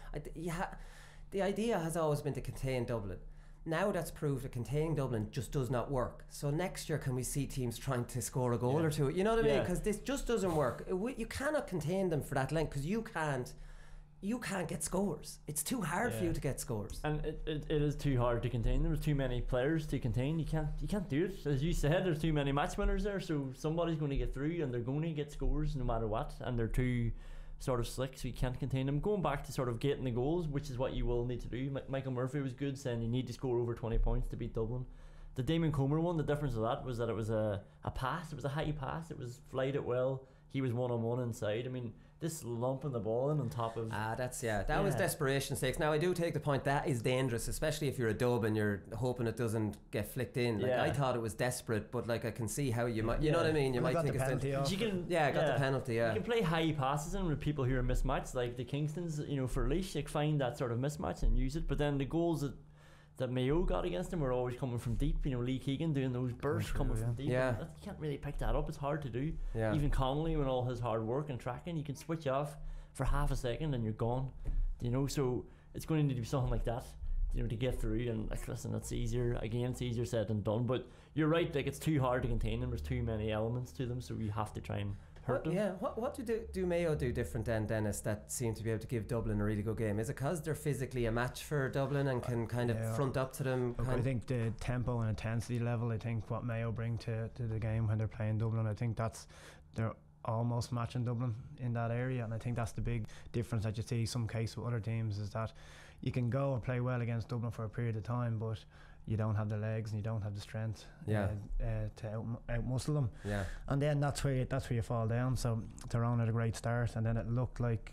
The idea has always been to contain Dublin. Now that's proved that containing Dublin just does not work. So next year, can we see teams trying to score a goal or two? You know what I mean? Because this just doesn't work. You cannot contain them for that length because you can't get scores. It's too hard for you to get scores. And it is too hard to contain them. There's too many players to contain. You can't do it. As you said, there's too many match winners there, so somebody's going to get through and they're going to get scores no matter what, and they're too sort of slick, so you can't contain them. Going back to sort of getting the goals, which is what you will need to do. Michael Murphy was good, saying you need to score over 20 points to beat Dublin. The Damien Comer one, the difference of that was that it was a pass. It was a high pass. It was flighted well. He was one-on-one inside. I mean, this lumping the ball in on top of... That was desperation stakes. Now, I do take the point that is dangerous, especially if you're a dub and you're hoping it doesn't get flicked in. Like, I thought it was desperate, but like I can see how you might... You know what I mean? You might think it's... the penalty, You can play high passes in with people who are mismatched, like the Kingstons, you know, for Laois, you find that sort of mismatch and use it. But then the goals that Mayo got against him were always coming from deep. You know, Lee Keegan doing those bursts coming from deep. Yeah. You can't really pick that up. It's hard to do. Yeah. Even Connolly, with all his hard work and tracking, you can switch off for half a second and you're gone. You know, so it's going to need to be something like that, you know, to get through. And like, listen, it's easier said than done. But you're right, like, it's too hard to contain them. There's too many elements to them, so you have to try and hurt them. Yeah, what do Mayo do different than Dennis that seem to be able to give Dublin a really good game? Is it because they're physically a match for Dublin and can kind of front up to them? I think the tempo and intensity level, I think what Mayo bring to the game when they're playing Dublin, I think they're almost matching Dublin in that area, and I think that's the big difference that you see some case with other teams, is that you can go and play well against Dublin for a period of time, but you don't have the legs and you don't have the strength to out-muscle them. Yeah. And then that's where you fall down. So Tyrone had a great start, and then it looked like,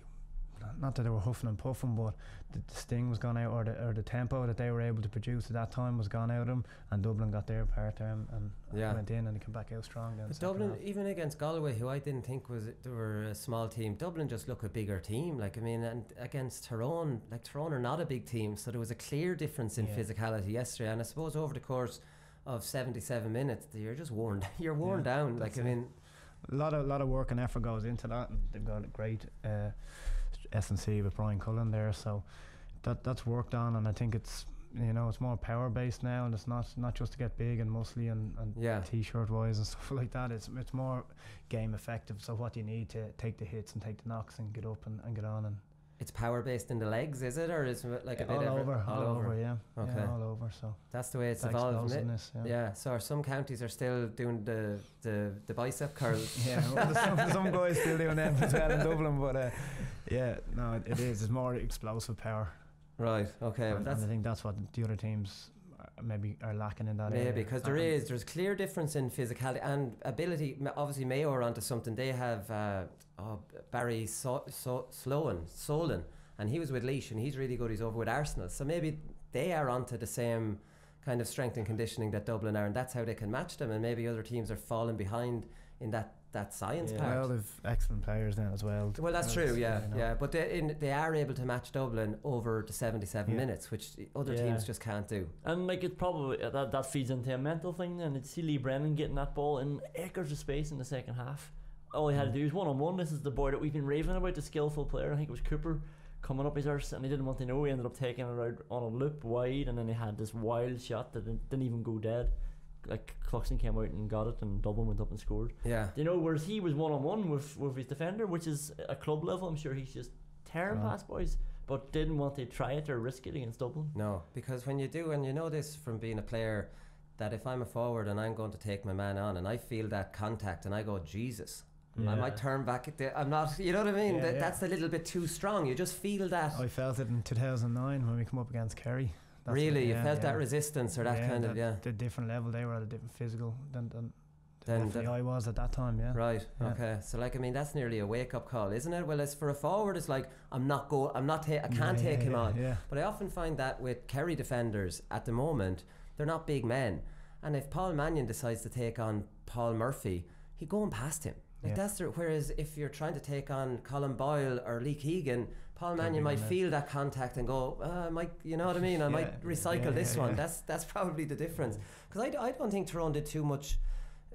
not that they were huffing and puffing, but the sting was gone out, or the tempo that they were able to produce at that time was gone out of them, and Dublin got their part there and went in, and they came back out strong. But Dublin, even against Galway, who I didn't think they were a small team, Dublin just look a bigger team. Like, I mean, and against Tyrone, like, Tyrone are not a big team, so there was a clear difference in physicality yesterday. And I suppose over the course of 77 minutes, you're just worn down. Like, I mean, a lot of work and effort goes into that, and they've got a great S&C with Brian Cullen there, so that's worked on, and I think it's, you know, it's more power based now, and it's not just to get big and muscly and t-shirt wise and stuff like that. It's more game effective. So what you need to take the hits and take the knocks and get up and get on. And it's power based in the legs, is it, or is it like a bit all over? Yeah, okay, yeah, all over. So that's the way it's evolved. So some counties are still doing the bicep curls. Well, some guys still doing them as well in Dublin, but it is. It's more explosive power. Right. Okay. And I think that's what the other teams maybe are lacking in that area. Maybe because there's clear difference in physicality and ability. Obviously, Mayo are onto something. They have Barry Solon, and he was with Laois, and he's really good. He's over with Arsenal, so maybe they are onto the same kind of strength and conditioning that Dublin are, and that's how they can match them. And maybe other teams are falling behind in that science part. Well, they've excellent players now as well. Well, that's true, but they are able to match Dublin over the 77 minutes, which other teams just can't do. And like, it's probably that feeds into a mental thing. And it's see Lee Brennan getting that ball in acres of space in the second half. All he had to do was one-on-one. This is the boy that we've been raving about, the skillful player. I think it was Cooper coming up his arse, and he didn't want to know. He ended up taking it out on a loop wide, and then he had this wild shot that didn't even go dead. Like, Cluxton came out and got it, and Dublin went up and scored. Yeah. You know, whereas he was one-on-one with his defender, which is a club level. I'm sure he's just tearing past boys, but didn't want to try it or risk it against Dublin. No, because when you do, and you know this from being a player, that if I'm a forward and I'm going to take my man on and I feel that contact and I go, Jesus, I might turn back. I'm not, you know what I mean? That's a little bit too strong. You just feel that. I felt it in 2009 when we come up against Kerry. Really? You felt that resistance or that kind of, the different level. They were at a different physical than I was at that time, Right, okay. So like, I mean, that's nearly a wake-up call, isn't it? Well, as for a forward, it's like, I can't take him on. Yeah. But I often find that with Kerry defenders at the moment, they're not big men. And if Paul Mannion decides to take on Paul Murphy, he's going past him. Like that's whereas if you're trying to take on Colin Boyle or Lee Keegan, Paul Mannion might feel that contact and go, I might, you know what I mean? I might recycle this one. That's probably the difference. Because I don't think Tyrone did too much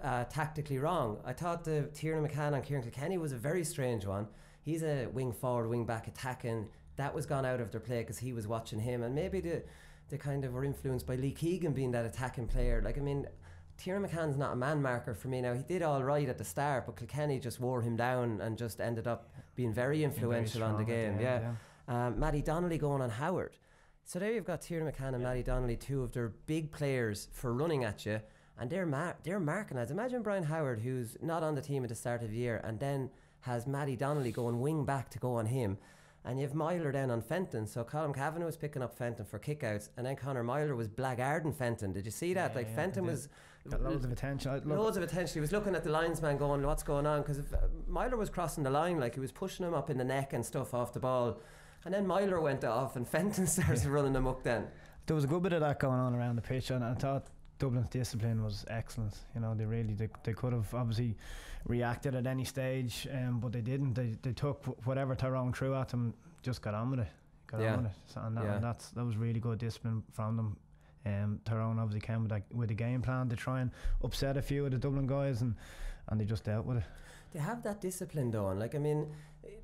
tactically wrong. I thought the Tiernan McCann on Kieran Kilkenny was a very strange one. He's a wing forward, wing back attacking. That was gone out of their play because he was watching him, and maybe they kind of were influenced by Lee Keegan being that attacking player. Like, I mean, Tiernan McCann's not a man marker for me now. He did all right at the start, but Kilkenny just wore him down and just ended up being very influential on the game. Matty Donnelly going on Howard. So there you've got Tiernan McCann and Matty Donnelly, two of their big players for running at you, and they're marking lads. Imagine Brian Howard, who's not on the team at the start of the year, and then has Matty Donnelly going wing back to go on him. And you have Myler then on Fenton. So Colin Kavanagh was picking up Fenton for kickouts, and then Conor Myler was blackguarding Fenton. Did you see that? Fenton was got loads of attention. Loads of attention. He was looking at the linesman going, what's going on? Because Myler was crossing the line, like he was pushing him up in the neck and stuff off the ball. And then Myler went off and Fenton started running him up then. There was a good bit of that going on around the pitch, and I thought Dublin's discipline was excellent. You know, they could have obviously reacted at any stage, but they didn't. They took whatever Tyrone threw at them, just got on with it. So, and that was really good discipline from them. Tyrone obviously came with a game plan to try and upset a few of the Dublin guys, and they just dealt with it. They have that discipline though, and like, I mean,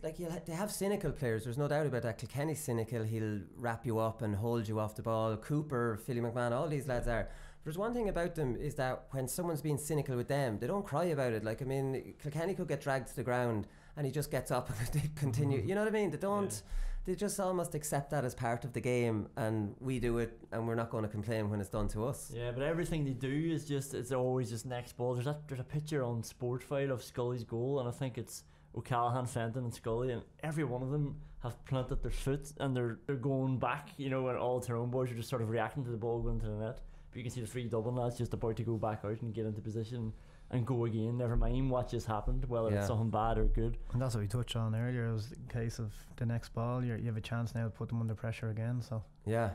like they have cynical players, there's no doubt about that. Kilkenny's cynical, he'll wrap you up and hold you off the ball. Cooper, Philly McMahon, all these lads are. There's one thing about them is that when someone's being cynical with them, they don't cry about it. Like, I mean, Kilkenny could get dragged to the ground and he just gets up and they continue. You know what I mean? They don't. They just almost accept that as part of the game, and we do it, and we're not going to complain when it's done to us. Yeah, but everything they do is just, it's always just next ball. There's a picture on Sportfile of Scully's goal, and I think it's O'Callaghan, Fenton and Scully, and every one of them have planted their foot and they're going back, you know, and all Tyrone boys are just sort of reacting to the ball going to the net. But you can see the three Dublin lads just about to go back out and get into position and go again, never mind what just happened, whether it's something bad or good. And that's what we touched on earlier. It was the case of the next ball, you have a chance now to put them under pressure again, so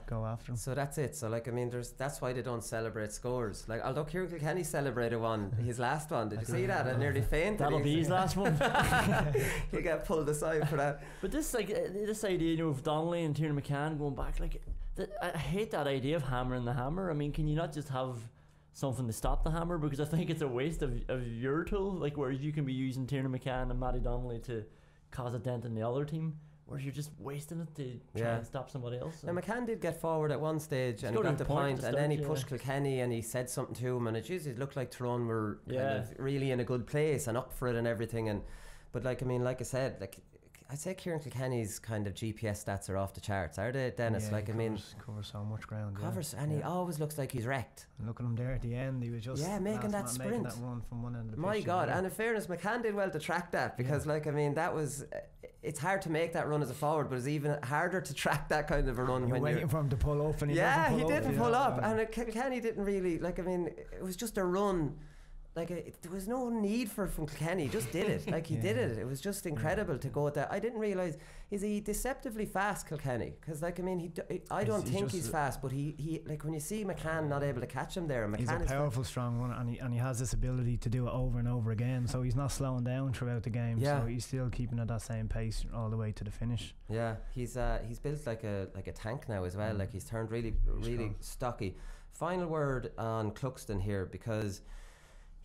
go after them. So that's it. So like, I mean, that's why they don't celebrate scores. Like, although Kieran Kilkenny celebrated his last one, did you see that? I nearly fainted. That'll be his last one. He'll get pulled aside for that. But this idea, you know, of Donnelly and Tiernan McCann going back, like, I hate that idea of hammering the hammer. I mean, can you not just have something to stop the hammer? Because I think it's a waste of your tool, like, whereas you can be using Tiernan McCann and Matty Donnelly to cause a dent in the other team, whereas you're just wasting it to try and stop somebody else. Now McCann did get forward at one stage and he got the point, and then he pushed Kilkenny and he said something to him, and it looked like Tyrone were kind of really in a good place and up for it and everything. But like, I mean, like I said, like, I'd say Kieran Kilkenny's kind of GPS stats are off the charts, are they, Dennis? Like, I mean, covers so much ground. And he always looks like he's wrecked. And look at him there at the end. He was just making that sprint, making that run from one end of the My pitch. God! And in fairness, McCann did well to track that, because, like, I mean, that was. It's hard to make that run as a forward, but it's even harder to track that kind of a run when you're waiting for him to pull up, and he didn't pull up, and Kilkenny didn't really, like, I mean, it was just a run. Like, there was no need from Kilkenny. He just did it. Like, he did it. It was just incredible to go at that. I didn't realise, is he deceptively fast, Kilkenny? Because, like, I mean, I don't think he's fast, but he like, when you see McCann not able to catch him there, he's a powerful, strong runner, and he has this ability to do it over and over again. So he's not slowing down throughout the game. So he's still keeping at that same pace all the way to the finish. Yeah, he's built like a tank now as well. Like, he's turned really stocky. Final word on Cluxton here, because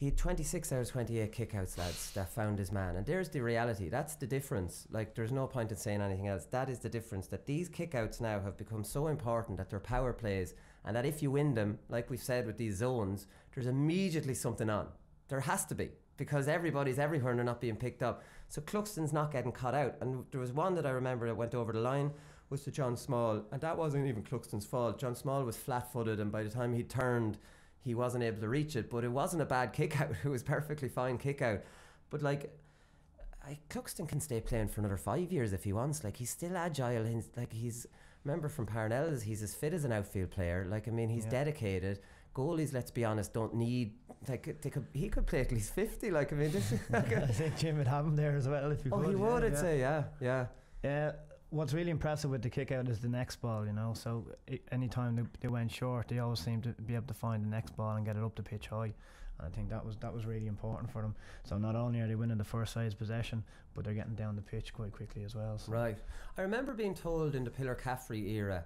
he had 26 out of 28 kickouts, lads, that found his man. And there's the reality. That's the difference. Like, there's no point in saying anything else. That is the difference, that these kickouts now have become so important, that they're power plays, and that if you win them, like we've said with these zones, there's immediately something on. There has to be, because everybody's everywhere and they're not being picked up. So Cluxton's not getting caught out. And there was one that I remember that went over the line, was to John Small, and that wasn't even Cluxton's fault. John Small was flat-footed, and by the time he turned, he wasn't able to reach it, but it wasn't a bad kick out. It was perfectly fine kick out. But like, Cluxton can stay playing for another 5 years if he wants. Like, he's still agile. Remember from Parnell, he's as fit as an outfield player. Like, I mean, he's dedicated. Goalies, let's be honest, don't need, like, he could play at least 50. Like, I mean, this is like I think Jim would have him there as well if he could. He would, I'd say, yeah. What's really impressive with the kick out is the next ball, you know. So anytime they went short, they always seemed to be able to find the next ball and get it up the pitch high. And I think that was really important for them. So not only are they winning the first side's possession, but they're getting down the pitch quite quickly as well. So. Right. I remember being told in the Pillar Caffrey era,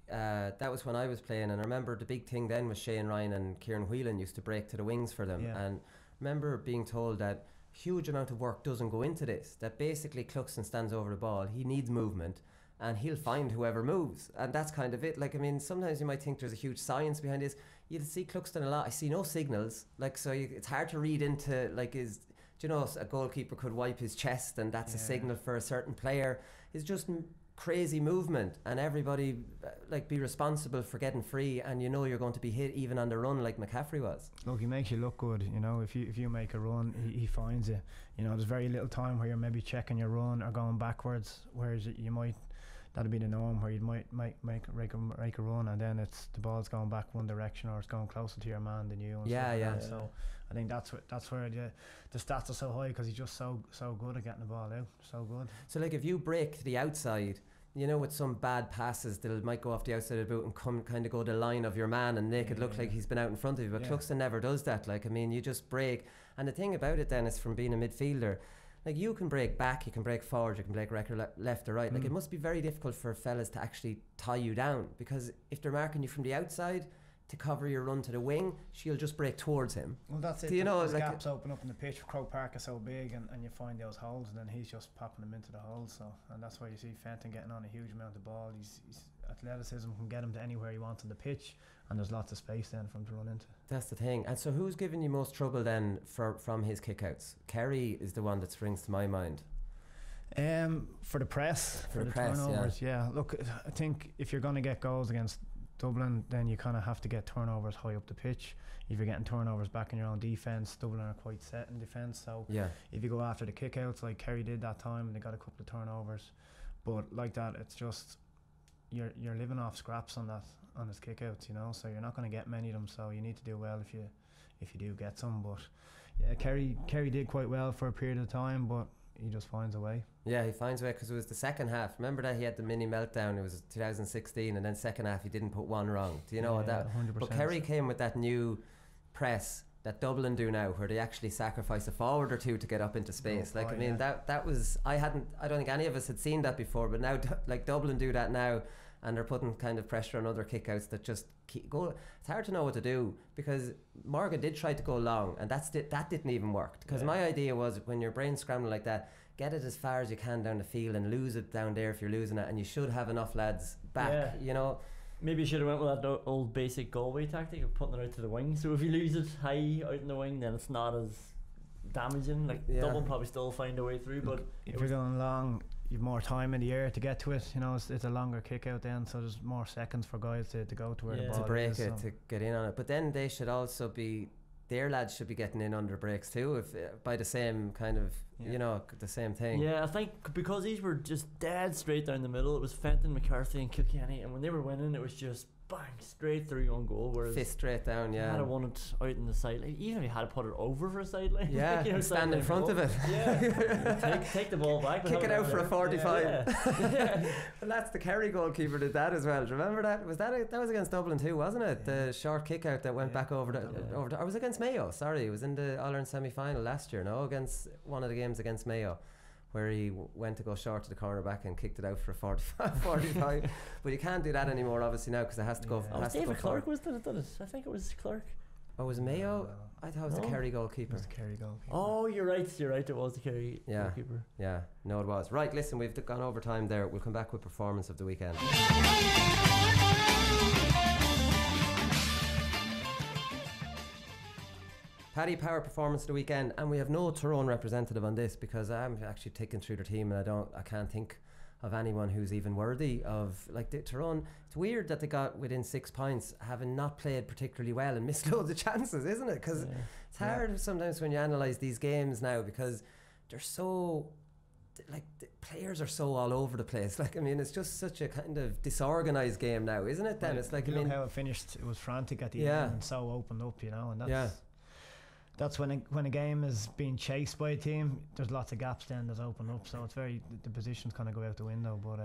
that was when I was playing, and I remember the big thing then was Shane Ryan and Kieran Whelan used to break to the wings for them. And remember being told that huge amount of work doesn't go into this, that basically Cluxton stands over the ball, he needs movement, and he'll find whoever moves, and that's kind of it. Like, I mean, sometimes you might think there's a huge science behind this. You'll see Cluxton a lot. I see no signals, like, so it's hard to read into, like, do you know, a goalkeeper could wipe his chest and that's a signal for a certain player. It's just crazy movement, and everybody like be responsible for getting free, and you know you're going to be hit even on the run like McCaffrey was. Look, he makes you look good, you know. If you make a run, he finds you. You know, there's very little time where you're maybe checking your run or going backwards, whereas you might, that'd be the norm, where you might make a run and then it's the ball's going back one direction or it's going closer to your man than you. And so I think that's where the stats are so high, because he's just so good at getting the ball out, so good. So like, if you break to the outside, you know, with some bad passes, they might go off the outside of the boot and come kind of go the line of your man and make it look like he's been out in front of you. But Cluxton never does that. Like, I mean, you just break. And the thing about it then is, from being a midfielder, like, you can break back, you can break forward, you can break left or right. Like, it must be very difficult for fellas to actually tie you down, because if they're marking you from the outside to cover your run to the wing, she'll just break towards him. Well, that's it. Do you know, the like, gaps open up in the pitch. Croke Park is so big, and you find those holes, and then he's just popping them into the holes. So, and that's why you see Fenton getting on a huge amount of ball. His athleticism can get him to anywhere he wants on the pitch, and there's lots of space then for him to run into. That's the thing. And so, who's giving you most trouble then from his kickouts? Kerry is the one that springs to my mind. For the press, for the press, turnovers, Look, I think if you're going to get goals against Dublin, then you kind of have to get turnovers high up the pitch. If you're getting turnovers back in your own defence, Dublin are quite set in defence, so if you go after the kickouts like Kerry did that time, and they got a couple of turnovers, but like that, it's just you're living off scraps on his kickouts, you know, so you're not going to get many of them, so you need to do well if you do get some. But yeah, Kerry did quite well for a period of time, but he just finds a way. Yeah, he finds a way, because it was the second half. Remember that he had the mini meltdown? It was 2016, and then second half he didn't put one wrong. Do you know that? 100%. But Kerry came with that new press that Dublin do now, where they actually sacrifice a forward or two to get up into space. I mean, that was, I don't think any of us had seen that before, but now like Dublin do that now, and they're putting kind of pressure on other kickouts that just keep go. It's hard to know what to do, because Morgan did try to go long, and that didn't even work. Because my idea was, when your brain's scrambling like that, get it as far as you can down the field and lose it down there if you're losing it, and you should have enough lads back, you know. Maybe you should have went with that old basic Galway tactic of putting it out to the wing. So if you lose it high out in the wing, then it's not as damaging. Like, Dublin probably still find a way through, but if you're going long, you've more time in the air to get to it. You know, it's a longer kick out then, so there's more seconds for guys to go to where the ball to break is, it, to get in on it. But then they should also be, their lads should be getting in under breaks too, if by the same kind of, you know, the same thing. Yeah, I think because these were just dead straight down the middle. It was Fenton, McCarthy and Kilkenny, and when they were winning, it was just bang, straight through on goal. Whereas fist straight down, you had to won it out in the sideline. Even if you had to put it over for a sideline, like, you know, stand in front of it. Yeah, take the ball back, kick it out for a 45. Well, that's the Kerry goalkeeper did that as well. Do you remember that? That was against Dublin too, wasn't it? The short kick out that went back over the. Or was it against Mayo? Sorry, it was in the All-Ireland semi-final last year. No, against one of the games against Mayo, where he went to go short to the cornerback and kicked it out for a 45. But you can't do that anymore, obviously, now, because it has to go. David Clark was that did it? I think it was Clark. Oh, was it Mayo? I thought it was the Kerry goalkeeper. It was the Kerry goalkeeper. Oh, you're right. It was the Kerry goalkeeper. Yeah, no, it was. Right, listen, we've gone over time there. We'll come back with performance of the weekend. Paddy Power performance of the weekend, and we have no Tyrone representative on this, because I'm actually taking through their team, and I can't think of anyone who's even worthy of like Tyrone. It's weird that they got within 6 points, having not played particularly well and missed loads of chances, isn't it? Because it's hard sometimes when you analyse these games now, because they're so, like, the players are so all over the place. Like, I mean, it's just such a kind of disorganised game now, isn't it, Dennis? Like, I mean, how it finished, it was frantic at the end and so opened up, you know, and that's when a game is being chased by a team, there's lots of gaps then that's open up, so it's very, the positions kind of go out the window, but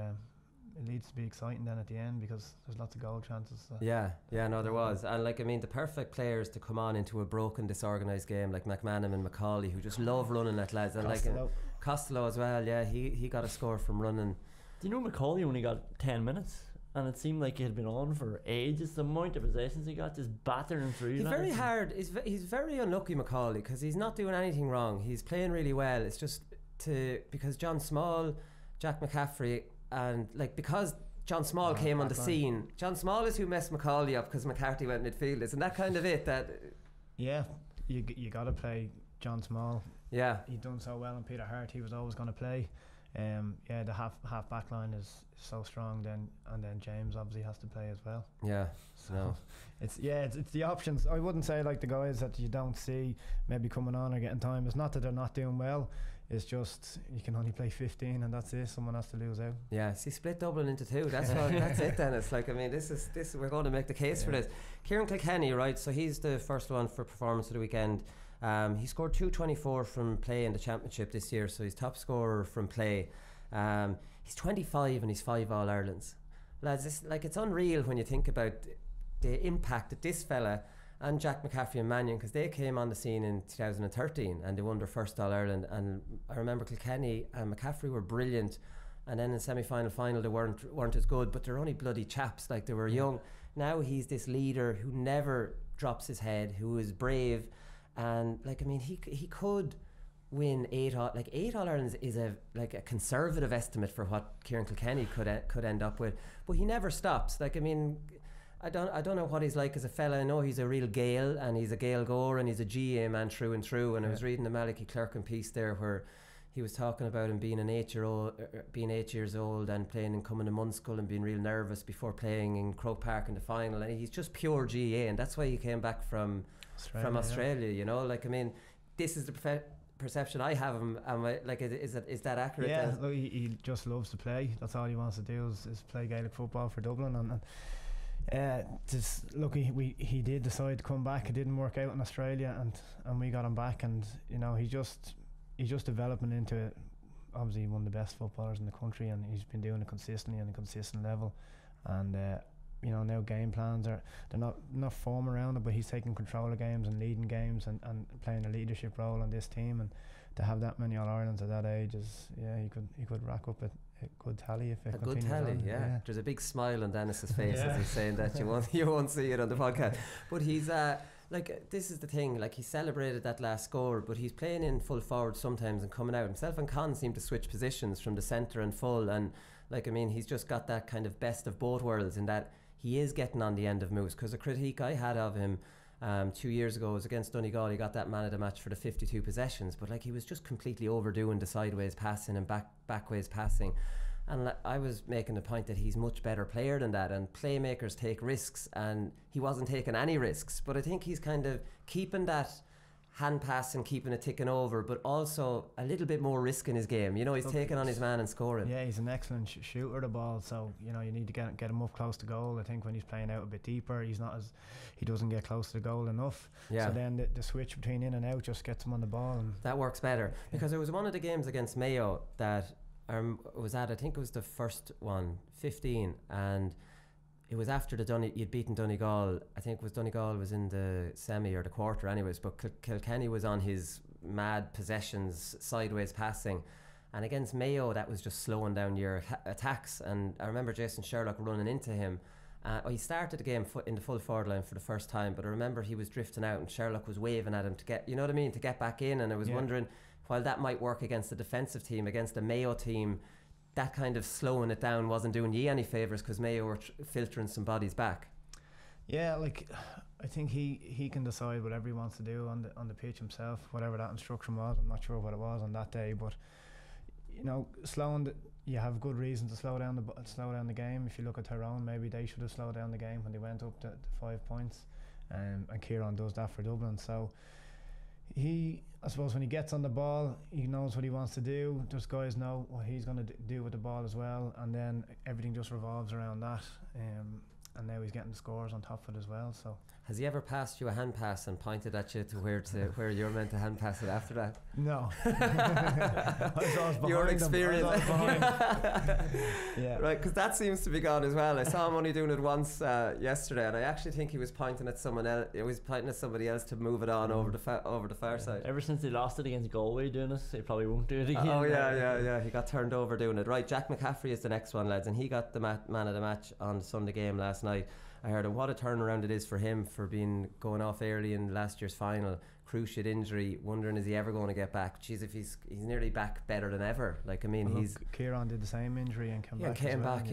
it leads to be exciting then at the end because there's lots of goal chances. No, there was. And like, I mean, the perfect players to come on into a broken, disorganised game, like McManaman and McCauley, who just love running at lads, and Costello as well. Yeah, he got a score from running. Do you know McCauley only got 10 minutes? And it seemed like it had been on for ages. The amount of possessions he got, just battering through. He's very hard. He's very unlucky, Macaulay, because he's not doing anything wrong. He's playing really well. It's just because John Small, Jack McCaffrey, and like, because John Small came on the scene. John Small is who messed Macaulay up because McCarthy went midfield. Isn't that kind of it? That you got to play John Small. Yeah, he done so well, and Peter Hart, he was always going to play. The half back line is so strong then, and then James obviously has to play as well. It's the options. I wouldn't say like the guys that you don't see maybe coming on or getting time. It's not that they're not doing well, it's just you can only play 15 and that's it. Someone has to lose out. See, split Dublin into two, that's it then. It's like, I mean, this we're going to make the case for this. Kieran Kilkenny, right, so he's the first one for performance of the weekend. He scored 224 from play in the championship this year, so he's top scorer from play. He's 25 and he's 5 All-Irelands. Lads, it's unreal when you think about the impact that this fella and Jack McCaffrey and Mannion, because they came on the scene in 2013 and they won their first All-Ireland, and I remember Kilkenny and McCaffrey were brilliant, and then in semi-final final they weren't as good, but they're only bloody chaps, like they were young. Now he's this leader who never drops his head, who is brave, and like, I mean, he could win 8 All-Irelands is a conservative estimate for what Kieran Kilkenny could end up with, but he never stops. Like, I mean, I don't know what he's like as a fella. I know he's a real Gael, and he's a Gael goer, and he's a GAA man through and through. And I was reading the Malachy Clerkin piece there where he was talking about him being 8 years old and playing in Cumann and Munskull and being real nervous before playing in Croke Park in the final, and he's just pure GAA, and that's why he came back from Australia. You know, like, I mean, this is the perception I have him. Is that accurate? Yeah, look, he just loves to play. That's all he wants to do is play Gaelic football for Dublin, and just lucky he did decide to come back. It didn't work out in Australia, and we got him back, and you know, he's just developing into obviously one of the best footballers in the country, and he's been doing it consistently on a consistent level, and you know, now game plans they're not form around it, but he's taking control of games and leading games and playing a leadership role on this team, and to have that many All-Irelands at that age is, he could rack up a good tally if it continues. Good tally, on. There's a big smile on Dennis's face as he's saying that. You won't see it on the podcast, but he's this is the thing, like, he celebrated that last score, but he's playing in full forward sometimes and coming out. Himself and Con seem to switch positions from the centre and full, and like, I mean, he's just got that kind of best of both worlds in that he is getting on the end of moves, because a critique I had of him 2 years ago was against Donegal. He got that man of the match for the 52 possessions, but like, he was just completely overdoing the sideways passing and backways passing, and I was making the point that he's much better player than that, and playmakers take risks, and he wasn't taking any risks. But I think he's kind of keeping that hand pass and keeping it ticking over, but also a little bit more risk in his game. You know, he's taking on his man and scoring. Yeah, he's an excellent shooter of the ball, so you know, you need to get him up close to goal. I think when he's playing out a bit deeper, he doesn't get close to the goal enough. So then the switch between in and out just gets him on the ball, and that works better. Because it was one of the games against Mayo that I think it was the first one, 15, and it was after you'd beaten Donegal. I think Donegal was in the semi or the quarter anyways, but Kilkenny was on his mad possessions, sideways passing, and against Mayo that was just slowing down your attacks. And I remember Jason Sherlock running into him. He started the game in the full forward line for the first time, but I remember he was drifting out and Sherlock was waving at him to get, you know what I mean, to get back in. And I was wondering, while that might work against the defensive team, against the Mayo team, that kind of slowing it down wasn't doing you any favours, because Mayo were filtering some bodies back. Yeah, like, I think he can decide whatever he wants to do on the pitch himself, whatever that instruction was. I'm not sure what it was on that day, but you know, you have good reason to slow down the game. If you look at Tyrone, maybe they should have slowed down the game when they went up to 5 points, and Kieran does that for Dublin. So I suppose when he gets on the ball, he knows what he wants to do. Just guys know what he's going to do with the ball as well, and then everything just revolves around that. And now he's getting the scores on top of it as well. So has he ever passed you a hand pass and pointed at you to where you're meant to hand pass it after that? No. I was always behind your experience. Yeah. Right, because that seems to be gone as well. I saw him only doing it once yesterday, and I actually think he was pointing at someone else. He was pointing at somebody else to move it on over the far side. Ever since they lost it against Galway doing it, they probably won't do it again. Oh yeah. He got turned over doing it. Right, Jack McCaffrey is the next one, lads, and he got the man of the match on the Sunday game last night. I heard what a turnaround it is for him for going off early in last year's final, cruciate injury, wondering is he ever going to get back. Jeez, if he's nearly back better than ever. Like, I mean, well, Kieran did the same injury and came back.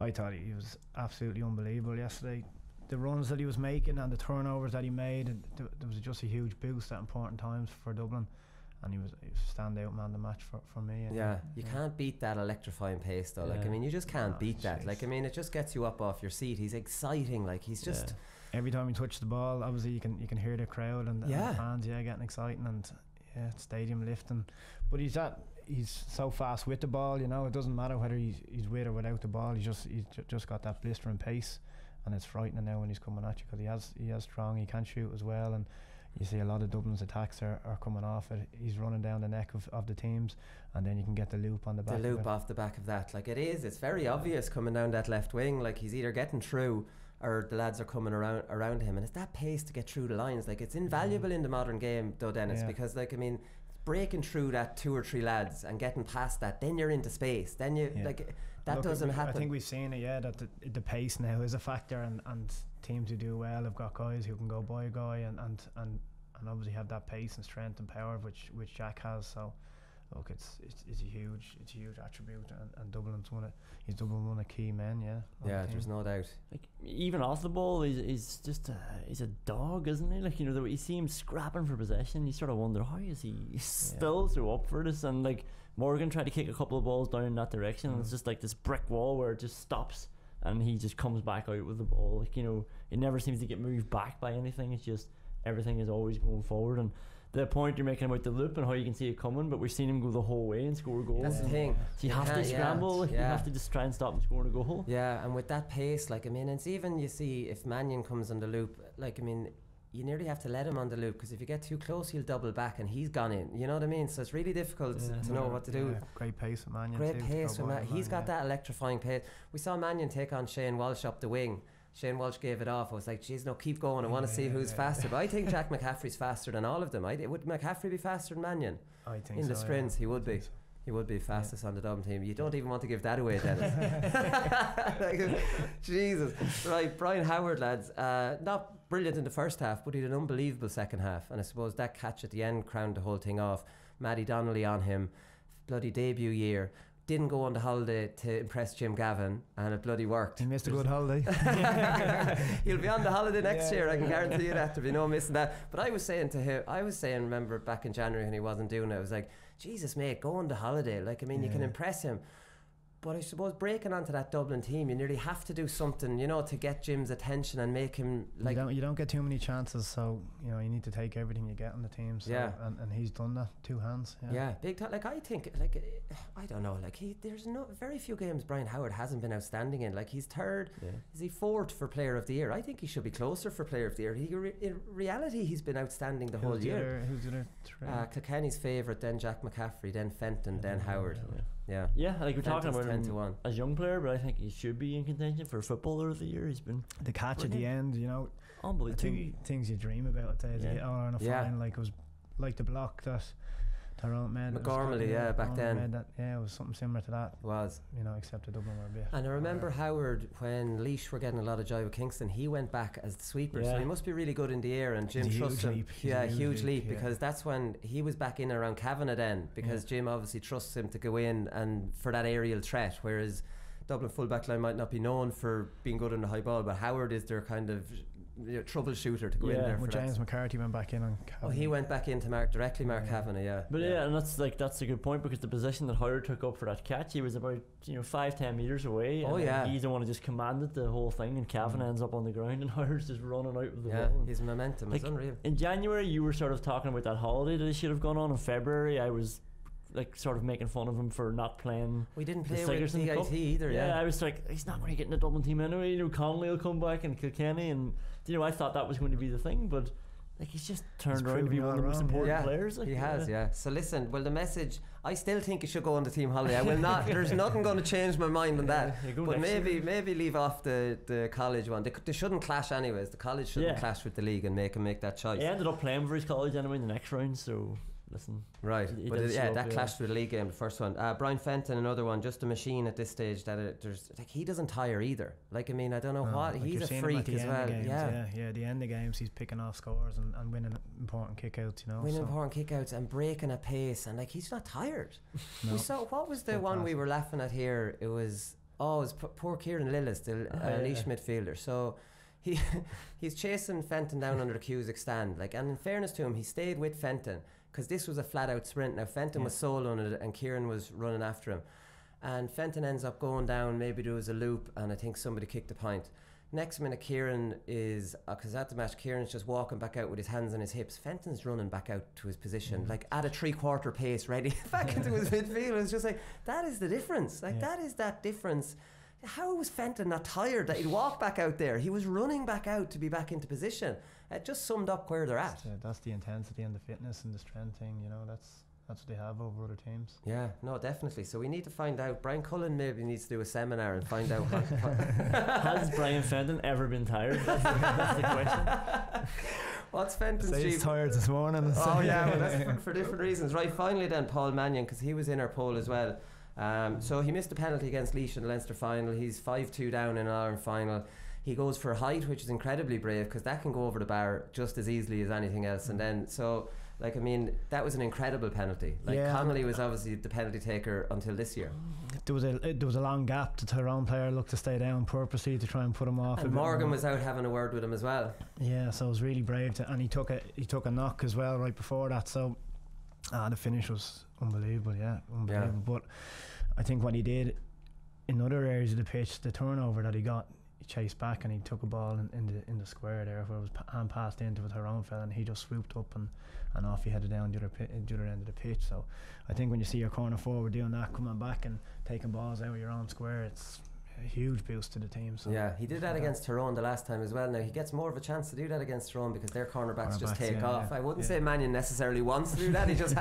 I thought he was absolutely unbelievable yesterday. The runs that he was making and the turnovers that he made, and there was just a huge boost at important times for Dublin. And he was standout man of the match for me. You can't beat that electrifying pace though. Like, I mean, you just can't beat that. Like, I mean, it just gets you up off your seat. He's exciting. Like, he's just every time he touched the ball, obviously you can hear the crowd and the fans getting exciting, and stadium lifting. But he's so fast with the ball. You know, it doesn't matter whether he's with or without the ball. He's just got that blistering pace, and it's frightening now when he's coming at you, because he has strong. He can shoot as well, and you see a lot of Dublin's attacks are coming off it. He's running down the neck of the teams, and then you can get the loop on the back. The loop off the back of that. Like, it's very obvious coming down that left wing. Like, he's either getting through or the lads are coming around him, and it's that pace to get through the lines. Like, it's invaluable in the modern game, though, Dennis, because, like, I mean, breaking through that 2 or 3 lads and getting past that, then you're into space. Then you doesn't happen. I think we've seen it, that the pace now is a factor, and teams who do well have got guys who can go by a guy and obviously have that pace and strength and power which Jack has. So look, it's a huge attribute, and Dublin's one of key men. There's no doubt. Like, even off the ball, he's just he's a dog, isn't he? Like, you know, you see him scrapping for possession, you sort of wonder how is he still so up for this. And like, Morgan tried to kick a couple of balls down in that direction, and it's just like this brick wall where it just stops, and he just comes back out with the ball. Like, you know, it never seems to get moved back by anything. It's just everything is always going forward. And the point you're making about the loop and how you can see it coming, but we've seen him go the whole way and score goals. That's the thing. So you have to scramble. You have to just try and stop him scoring a goal. Yeah, and with that pace, like, I mean, it's even, you see, if Mannion comes on the loop, like, I mean, you nearly have to let him on the loop, because if you get too close, he'll double back and he's gone in. You know what I mean? So it's really difficult to know what to do. Great pace with Mannion. Great pace with Mannion. He's got that electrifying pace. We saw Mannion take on Shane Walsh up the wing. Shane Walsh gave it off. I was like, geez, no, keep going. I want to see who's faster. But I think Jack McCaffrey's faster than all of them. Would McCaffrey be faster than Mannion? I think in the sprints, he would be. He would be fastest on the Dublin team. You don't even want to give that away, Dennis. Like, Jesus. Right, Brian Howard, lads. Not brilliant in the first half, but he had an unbelievable second half. And I suppose that catch at the end crowned the whole thing off. Maddie Donnelly on him. Bloody debut year. Didn't go on the holiday to impress Jim Gavin, and it bloody worked. He missed a good holiday. He'll be on the holiday next year, I can guarantee you that. There'll be no missing that. But I was saying to him, remember back in January when he wasn't doing it, I was like, Jesus, mate, go on the holiday. Like, I mean, you can impress him. But I suppose breaking onto that Dublin team, you nearly have to do something, you know, to get Jim's attention and make him like. You don't get too many chances, so you know you need to take everything you get on the team. So, and he's done that, 2 hands. Yeah, big time. Like, I think, like, I don't know, like, there's very few games Brian Howard hasn't been outstanding in. Like, he's third. Is he fourth for Player of the Year? I think he should be closer for Player of the Year. In reality, he's been outstanding the whole year. Who's the other? Kilkenny's favourite, then Jack McCaffrey, then Fenton, then Howard. Yeah, like we're talking about him as a young player, but I think he should be in contention for Footballer of the Year. He's been the catch brilliant. At the end, you know, unbelievable. Things you dream about to get on a final, like it was like the block that Tyrone made. McGormley, back then. It was something similar to that. It was, you know, except the Dublin were a bit. And I remember Howard, when Laois were getting a lot of joy with Kingston, he went back as the sweeper, so he must be really good in the air, and Jim trusts him. Huge leap, because that's when he was back in around Kavanagh then, because Jim obviously trusts him to go in and for that aerial threat, whereas Dublin full back line might not be known for being good on the high ball, but Howard is their kind of troubleshooter to go in there. Well, James McCarthy went back in on Kavanagh. Oh, he went back into Mark Kavanagh, But and that's a good point, because the position that Howard took up for that catch, he was about 5-10 metres away. Oh, and he's the one who just commanded the whole thing, and Kavanagh ends up on the ground, and Howard's just running out with the ball. His momentum is unreal. In January, you were sort of talking about that holiday that he should have gone on. In February, I was sort of making fun of him for not playing. We didn't play the with DIT either. Yeah, I was like, he's not going to get in the Dublin team anyway. Connolly will come back, and Kilkenny, and I thought that was going to be the thing, but he's just turned around to be one of the most important players. He has. So listen, well, the message, I still think he should go on the team holiday. I will not. There's nothing going to change my mind on that. But maybe leave off the college one. They shouldn't clash anyways. The college shouldn't clash with the league and make him make that choice. He ended up playing for his college anyway in the next round, so. Listen, right, but that clashed with the league game, the first one. Brian Fenton, another one, just a machine at this stage. That there's he doesn't tire either. I don't know what he's a freak as well. The end of games he's picking off scores and winning important kickouts. Important kickouts and breaking a pace, and he's not tired. No. We saw what was the one we were laughing at here? It was poor Kieran Lillis, the Laois midfielder. So. He's chasing Fenton down under the Cusack stand, and in fairness to him, he stayed with Fenton because this was a flat out sprint. Now Fenton was soloing it and Kieran was running after him, and Fenton ends up going down. Maybe there was a loop, and I think somebody kicked the point. Next minute, Kieran is because at the match, Kieran's just walking back out with his hands on his hips. Fenton's running back out to his position, at a 3/4 pace, ready back into his midfield. It's just that is the difference. That is that difference. How was Fenton not tired that he'd walk back out there? He was running back out to be back into position. It just summed up where they're at. That's the intensity and the fitness and the strength thing. That's what they have over other teams. Yeah, no, definitely. So we need to find out. Brian Cullen maybe needs to do a seminar and find out. Has Brian Fenton ever been tired? That's the question. What's Fenton's chief? He's tired this morning. Well, that's for different reasons. Right, finally then, Paul Mannion, because he was in our poll as well. So he missed a penalty against Laois in the Leinster final. He's 5-2 down in an Ireland final. He goes for a height, which is incredibly brave because that can go over the bar just as easily as anything else. And then that was an incredible penalty. Connolly was obviously the penalty taker until this year. There was a long gap. The Tyrone player looked to stay down purposely to try and put him off. And Morgan was out having a word with him as well. Yeah, so it was really brave and he took a knock as well right before that. So the finish was unbelievable. But I think what he did in other areas of the pitch, the turnover that he got, he chased back and he took a ball in the square there where it was hand passed into a Tyrone fella, and he just swooped up and off he headed down the other end of the pitch. So I think when you see your corner forward doing that, coming back and taking balls out of your own square, it's a huge boost to the team. So he did that against Tyrone the last time as well. Now he gets more of a chance to do that against Tyrone because their cornerbacks just take off. I wouldn't say Mannion necessarily wants to do that. He just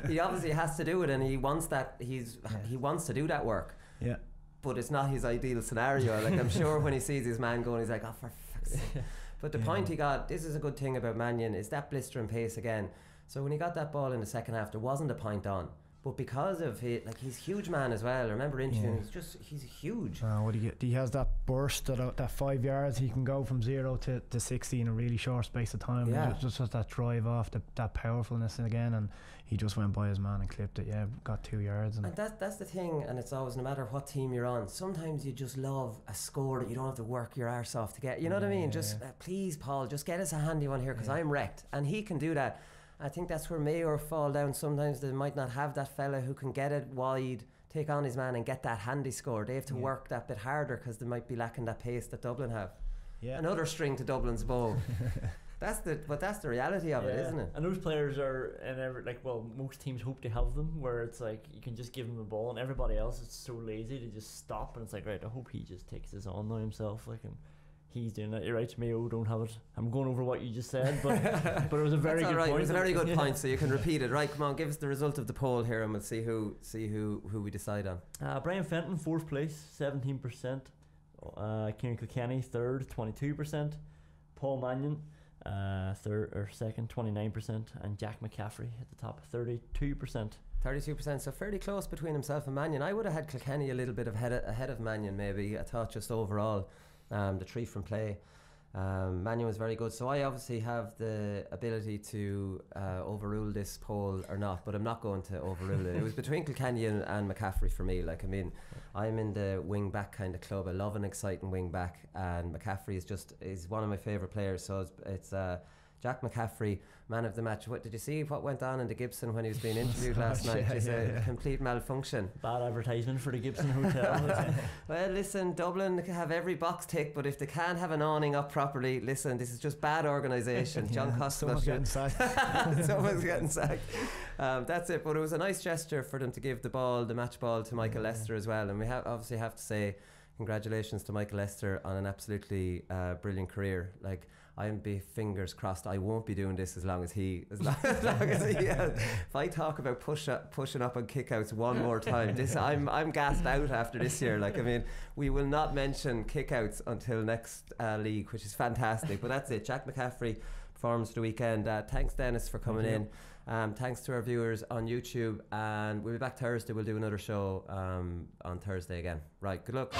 he obviously has to do it, and he wants that. He wants to do that work. Yeah. But it's not his ideal scenario. I'm sure when he sees his man going, he's like, oh, for fuck's sake. But the point he got, this is a good thing about Mannion, is that blistering pace again. So when he got that ball in the second half, there wasn't a point on. But because of he's a huge man as well. I remember interviewing, he's huge. He has that burst, that 5 yards. He can go from 0 to 60 in a really short space of time. Yeah. Just that drive off, that powerfulness again, and he just went by his man and clipped it. Yeah, got 2 yards. And that's the thing, and it's always, no matter what team you're on, sometimes you just love a score that you don't have to work your arse off to get. You know what I mean? Please, Paul, just get us a handy one here because I'm wrecked, and he can do that. I think that's where Mayor fall down. Sometimes they might not have that fella who can get it wide, take on his man and get that handy score. They have to work that bit harder because they might be lacking that pace that Dublin have. Yeah. Another string to Dublin's bow. That's the reality of it, isn't it? And those players are most teams hope to have them, where it's you can just give them the ball, and everybody else is so lazy to just stop, and it's right, I hope he just takes this on now himself, and he's doing that. You're right, Mayo don't have it. I'm going over what you just said, but it was a very good point. It was a very good point, so you can repeat it. Right, come on, give us the result of the poll here, and we'll see who we decide on. Brian Fenton, 4th place, 17%. Kieran Kilkenny, 3rd, 22%. Paul Mannion, 2nd, 29%, and Jack McCaffrey at the top, 32%. 32%, so fairly close between himself and Mannion. I would have had Kilkenny a little bit ahead of Mannion, maybe. I thought just overall. The 3 from play. Manu was very good. So I obviously have the ability to overrule this poll or not, but I'm not going to overrule it. It was between Kilkenny and McCaffrey for me. Like, I mean, I'm in the wing back kind of club. I love an exciting wing back, and McCaffrey is one of my favourite players. So it's Jack McCaffrey, man of the match. What did you see? What went on in the Gibson when he was being interviewed last night? It's a complete malfunction. Bad advertisement for the Gibson Hotel. Well, listen, Dublin can have every box ticked, but if they can't have an awning up properly, listen, this is just bad organisation. John Costa. Someone's getting sacked. Someone's getting sacked. That's it. But it was a nice gesture for them to give the match ball to Michael Lester as well, and we obviously have to say congratulations to Michael Lester on an absolutely brilliant career. Like, I'm be fingers crossed I won't be doing this as long as he has. If I talk about pushing up on kickouts one more time, I'm gassed out after this year. Like, I mean, we will not mention kickouts until next league, which is fantastic. But that's it. Jack McCaffrey performs for the weekend. Thanks, Dennis, for coming in. Thanks to our viewers on YouTube, and we'll be back Thursday. We'll do another show on Thursday again. Right, good luck.